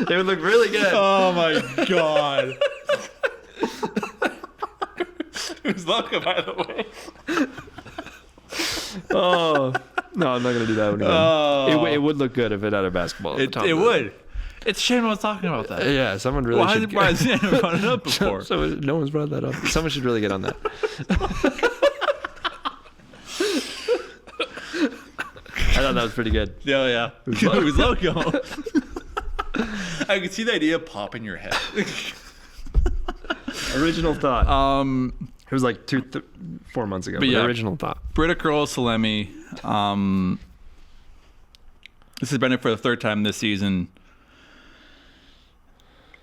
B: They would look really good.
D: Oh my god. Whose logo, by the way?
B: Oh no, I'm not gonna do that one again.
D: Oh.
B: It would look good if it had a basketball. At the top
D: It
B: of
D: would. It's a shame no one's talking about that.
B: Yeah, someone really
D: Why
B: should.
D: has anyone brought it up before?
B: So no one's brought that up. Someone should really get on that. I thought that was pretty good.
D: Yeah. Whose logo? I could see the idea pop in your head.
B: Original thought. It was like 4 months ago. But
D: yeah.
B: Original thought.
D: Britta Curl Salemi. This has been it for the 3rd time this season.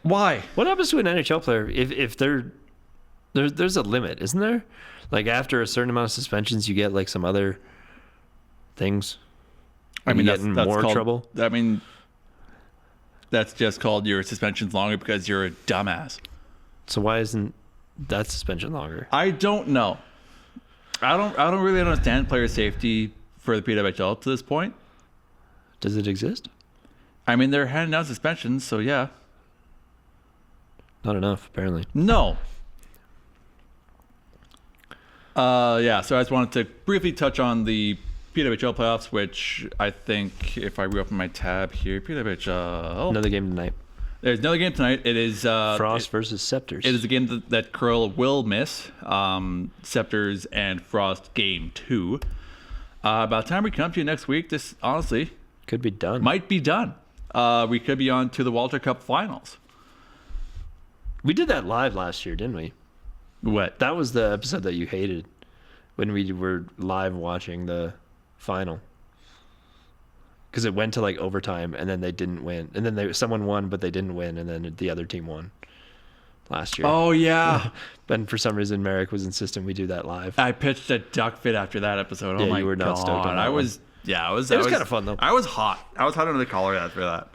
D: Why?
B: What happens to an NHL player if there's a limit, isn't there? Like after a certain amount of suspensions, you get like some other things.
D: I mean,
B: you
D: that's
B: get in more
D: called,
B: trouble.
D: I mean, that's just called your suspension's longer because you're a dumbass.
B: So why isn't that suspension longer?
D: I don't know. I don't really understand player safety for the PWHL to this point.
B: Does it exist?
D: I mean, they're handing out suspensions, so yeah.
B: Not enough, apparently.
D: No. Yeah, so I just wanted to briefly touch on the PWHL playoffs, which I think, if I reopen my tab here, PWHL.
B: Another game tonight.
D: There's another game tonight. It is
B: Frost versus Scepters.
D: It is a game that Curl will miss. Scepters and Frost game 2. By the time we come to you next week, this honestly
B: could be done.
D: Might be done. We could be on to the Walter Cup finals.
B: We did that live last year, didn't we?
D: What?
B: That was the episode that you hated when we were live watching the final. Because it went to like overtime and then they didn't win. And then someone won, but they didn't win. And then the other team won last year.
D: Oh, yeah.
B: But for some reason, Merrick was insisting we do that live.
D: I pitched a duck fit after that episode.
B: Yeah,
D: Oh, my
B: you were not
D: God.
B: stoked on that one.
D: Yeah, it was
B: kind of fun, though.
D: I was hot. I was hot under the collar after that.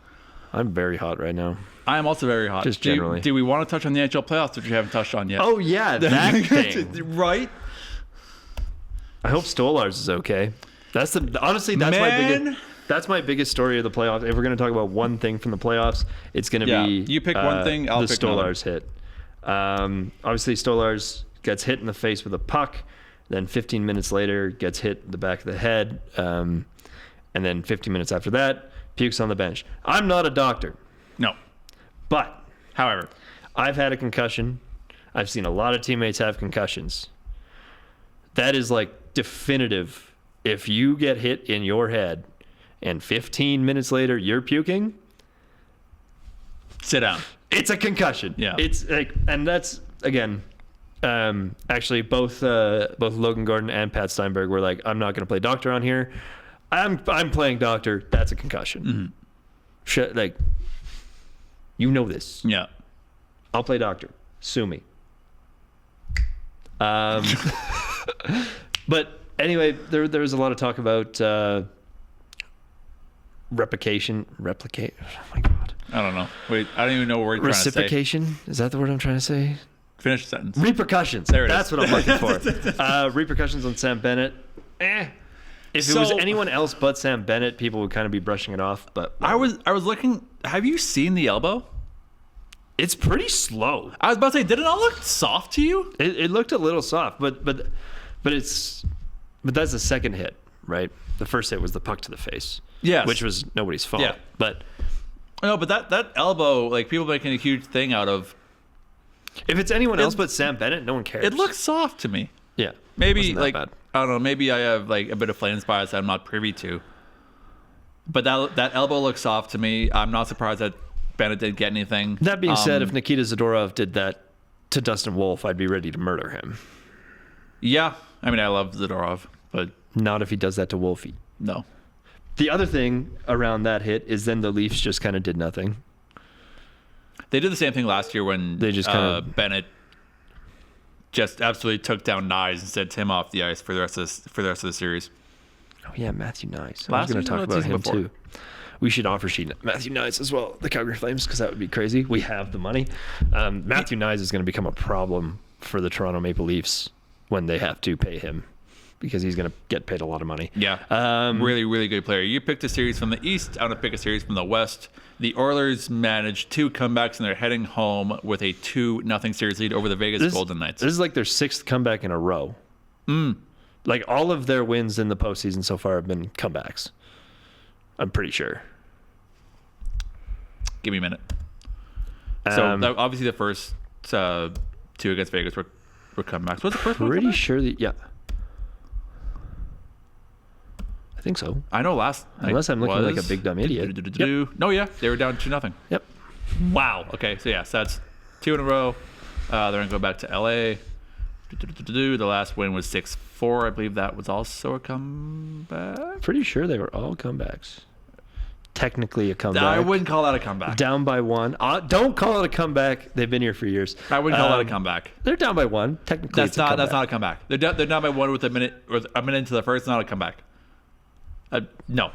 B: I'm very hot right now.
D: I am also very hot.
B: Just generally.
D: Do we want to touch on the NHL playoffs, which we haven't touched on yet?
B: Oh, yeah, that thing.
D: Right?
B: I hope Stolars is okay. Honestly, that's my biggest story of the playoffs. If we're going to talk about one thing from the playoffs, it's going to be
D: you pick one thing, I'll
B: the
D: pick
B: Stolars hit. Obviously, Stolars gets hit in the face with a puck, then 15 minutes later gets hit in the back of the head, and then 15 minutes after that, pukes on the bench. I'm not a doctor.
D: No.
B: But,
D: however,
B: I've had a concussion. I've seen a lot of teammates have concussions. That is like definitive. If you get hit in your head and 15 minutes later you're puking,
D: sit down.
B: It's a concussion.
D: Yeah.
B: It's like, and that's again, actually both Logan Gordon and Pat Steinberg were like, I'm not going to play doctor on here. I'm playing doctor. That's a concussion. Mm-hmm. Like, you know this.
D: Yeah.
B: I'll play doctor. Sue me. But anyway, there was a lot of talk about replicate. Oh my God.
D: I don't know. Wait, I don't even know what we're trying to say.
B: Reciprocation? Is that the word I'm trying to say?
D: Finish the sentence.
B: Repercussions.
D: There it
B: That's
D: is.
B: what I'm looking for. Repercussions on Sam Bennett. If it was anyone else but Sam Bennett, people would kind of be brushing it off. But
D: I was looking. Have you seen the elbow?
B: it's pretty slow.
D: I was about to say, did it not look soft to you?
B: It looked a little soft, but that's the second hit, right? The first hit was the puck to the face.
D: Yes.
B: Which was nobody's fault.
D: Yeah.
B: But
D: no, but that elbow, like people making a huge thing out of.
B: if it's anyone else but Sam Bennett, no one cares.
D: It looks soft to me.
B: yeah.
D: Maybe
B: Wasn't that
D: like
B: bad.
D: I don't know. Maybe I have like a bit of flames bias that I'm not privy to. But that elbow looks soft to me. I'm not surprised that Bennett didn't get anything.
B: That being said, if Nikita Zadorov did that to Dustin Wolf, I'd be ready to murder him.
D: Yeah, I mean I love Zadorov, but
B: Not if he does that to Wolfie.
D: no.
B: The other thing around that hit is then the Leafs just kind of did nothing.
D: They did the same thing last year when
B: They just kinda-
D: Bennett just absolutely took down Nyes and sent him off the ice for the rest of the series.
B: Oh yeah, Matthew Nyes. I
D: Last
B: was going to
D: season
B: talk
D: or
B: about
D: season
B: him
D: before?
B: too. We should offer sheet Matthew Nyes as well, the Calgary Flames, because that would be crazy. We have the money. Matthew Nyes is going to become a problem for the Toronto Maple Leafs when they have to pay him, because he's going to get paid a lot of money.
D: Yeah, really, really good player. You picked a series from the East. I'm going to pick a series from the West. The Oilers managed 2 comebacks, and they're heading home with a 2-0 series lead over the Vegas Golden Knights.
B: This is like their 6th comeback in a row. Like all of their wins in the postseason so far have been comebacks. I'm pretty sure.
D: Give me a minute. So
B: Um,
D: obviously the first 2 against Vegas were comebacks. What's the first one?
B: Pretty
D: comeback?
B: sure that, yeah. I think so.
D: I know last night
B: Unless I'm looking like a
D: was-
B: big dumb idiot.
D: No, yeah, they were down 2-0.
B: Yep.
D: Wow. Okay, so yeah, so that's 2 in a row. They're gonna go back to LA. The last win was 6-4. I believe that was also a comeback.
B: Pretty sure they were all comebacks. Technically a comeback.
D: I wouldn't call that a comeback.
B: Down by 1. Don't call it a comeback. They've been here for years.
D: I wouldn't call that a comeback.
B: They're down by 1. Technically,
D: That's not a comeback. They're down by 1 with a minute into the first. It's not a comeback. No.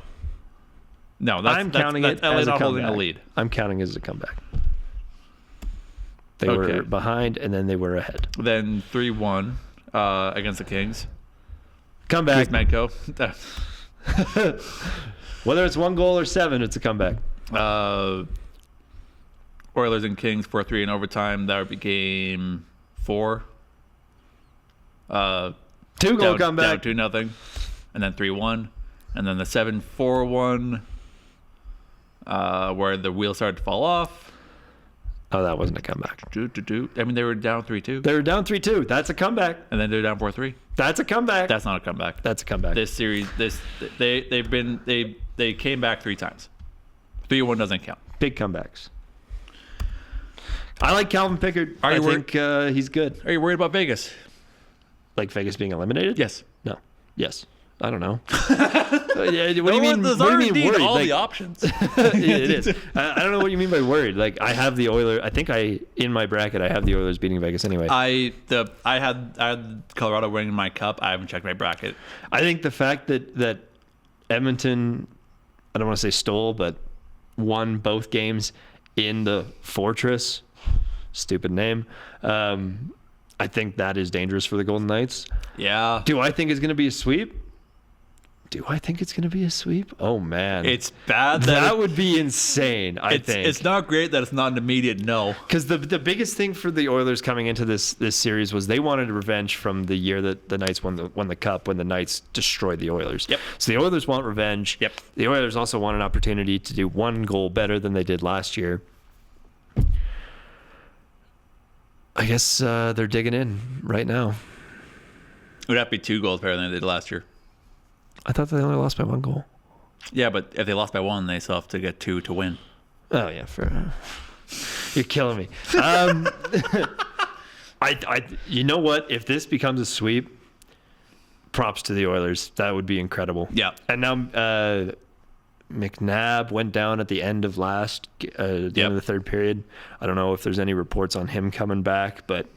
B: I'm counting
D: that's
B: it
D: LA
B: as a
D: not holding
B: comeback.
D: a lead.
B: I'm counting it as a comeback. They
D: Okay.
B: were behind and then they were ahead.
D: Then 3-1 against the Kings.
B: Comeback.
D: Kuzmenko.
B: Whether it's 1 goal or 7, it's a comeback.
D: Oilers and Kings 4-3 in overtime. That would be game 4.
B: 2-goal comeback.
D: Down 2-0. And then 3-1. And then the 7-4-1 where the wheels started to fall off.
B: Oh, that wasn't a comeback.
D: I mean, they were down 3-2.
B: They were down 3-2. That's a comeback.
D: And then they're down 4-3.
B: That's a comeback.
D: That's not a comeback.
B: That's a comeback.
D: This series, they came back 3 times. 3-1 doesn't count.
B: Big comebacks. I like Calvin Pickard. I think he's good.
D: Are you worried about Vegas?
B: Like Vegas being eliminated?
D: Yes.
B: No. Yes. I don't know. What do you mean?
D: There's
B: What do you mean
D: already
B: worried?
D: all
B: Like,
D: the options.
B: it is. I don't know what you mean by worried. Like I have the Oilers. I think in my bracket I have the Oilers beating Vegas anyway.
D: I had Colorado winning my cup. I haven't checked my bracket.
B: I think the fact that Edmonton, I don't want to say stole, but won both games in the Fortress, stupid name. I think that is dangerous for the Golden Knights.
D: Yeah.
B: Do I think it's going to be a sweep? Oh man,
D: It's bad
B: that would be insane. I think
D: it's not great that it's not an immediate no.
B: because the biggest thing for the Oilers coming into this series was they wanted revenge from the year that the Knights won the cup when the Knights destroyed the Oilers.
D: Yep.
B: So the Oilers want revenge.
D: Yep.
B: The Oilers also want an opportunity to do 1 goal better than they did last year. I guess they're digging in right now.
D: It would have to be 2 goals better than they did last year.
B: I thought they only lost by 1 goal.
D: Yeah, but if they lost by 1, they still have to get 2 to win.
B: Oh yeah, fair. You're killing me. You know what? If this becomes a sweep, props to the Oilers. That would be incredible.
D: Yeah.
B: And now McNabb went down at the end of the end of the third period. I don't know if there's any reports on him coming back, but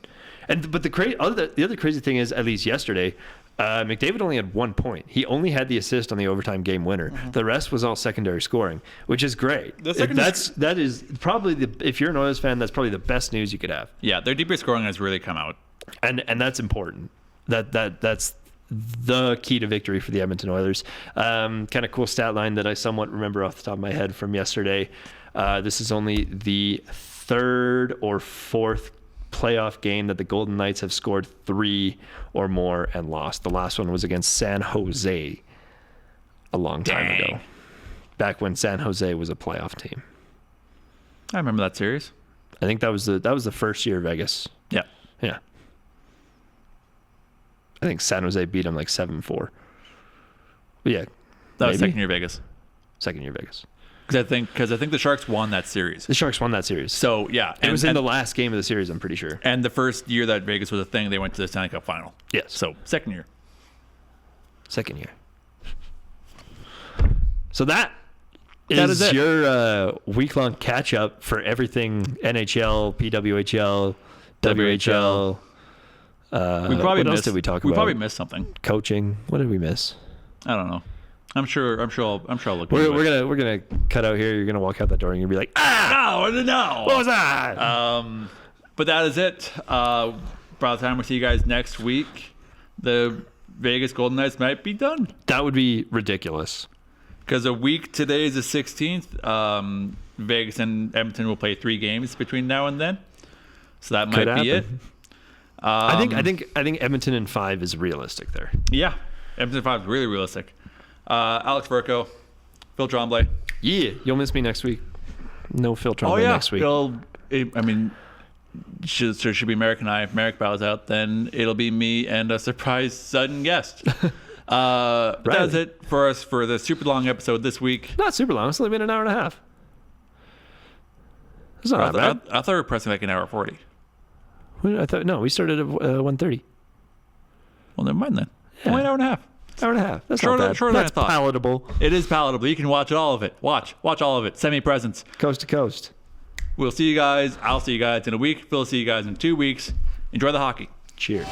B: the other crazy thing is, at least yesterday, McDavid only had 1 point. He only had the assist on the overtime game winner. Mm-hmm. The rest was all secondary scoring, which is great. That is probably if you're an Oilers fan, that's probably the best news you could have.
D: Yeah, their deeper scoring has really come out.
B: And that's important. That's the key to victory for the Edmonton Oilers. Kind of cool stat line that I somewhat remember off the top of my head from yesterday. This is only the third or fourth playoff game that the Golden Knights have scored 3 or more and lost. The last one was against San Jose a long time ago, back when San Jose was a playoff team.
D: I remember that series.
B: I think that was the first year of Vegas.
D: Yeah.
B: Yeah. I think San Jose beat them like 7-4. But yeah.
D: That was
B: maybe?
D: second year Vegas.
B: Second year Vegas.
D: Because I think the Sharks won that series.
B: The Sharks won that series.
D: So yeah,
B: It was in the last game of the series, I'm pretty sure.
D: And the first year that Vegas was a thing, they went to the Stanley Cup final.
B: Yes.
D: So second year.
B: Second year. So that
D: is
B: is
D: it.
B: your week-long catch-up for everything NHL, PWHL, WHL.
D: We probably
B: what else
D: missed,
B: did we talk
D: We
B: about?
D: probably missed something.
B: Coaching. What did we miss?
D: I don't know. I'm sure I'll look. into it.
B: We're gonna cut out here. You're gonna walk out that door and you're gonna be like,
D: No.
B: what was that?
D: But that is it. By the time we see you guys next week, the Vegas Golden Knights might be done.
B: That would be ridiculous.
D: Because a week today is the 16th. Vegas and Edmonton will play 3 games between now and then. So that might be it.
B: I think Edmonton in 5 is realistic there.
D: Yeah. Edmonton 5 is really realistic. Alex Verco, Phil Tremblay.
B: Yeah, you'll miss me next week. No Phil Tremblay next week.
D: Should be Merrick and I. If Merrick bows out, then it'll be me and a surprise sudden guest. That's it for us for the super long episode this week.
B: Not super long. It's only been an hour and a half. It's not that bad.
D: I thought we were pressing like an hour 40.
B: I thought no. We started at 1:30.
D: Well, never mind then.
B: Yeah.
D: Only an hour and a half.
B: Hour and a half. That's
D: Shorter-
B: not bad.
D: shorter than I
B: That's
D: thought.
B: palatable.
D: It is palatable. You can watch all of it. Watch all of it. Send me presents.
B: Coast to coast.
D: We'll see you guys. I'll see you guys in a week. Phil will see you guys in 2 weeks. Enjoy the hockey.
B: Cheers.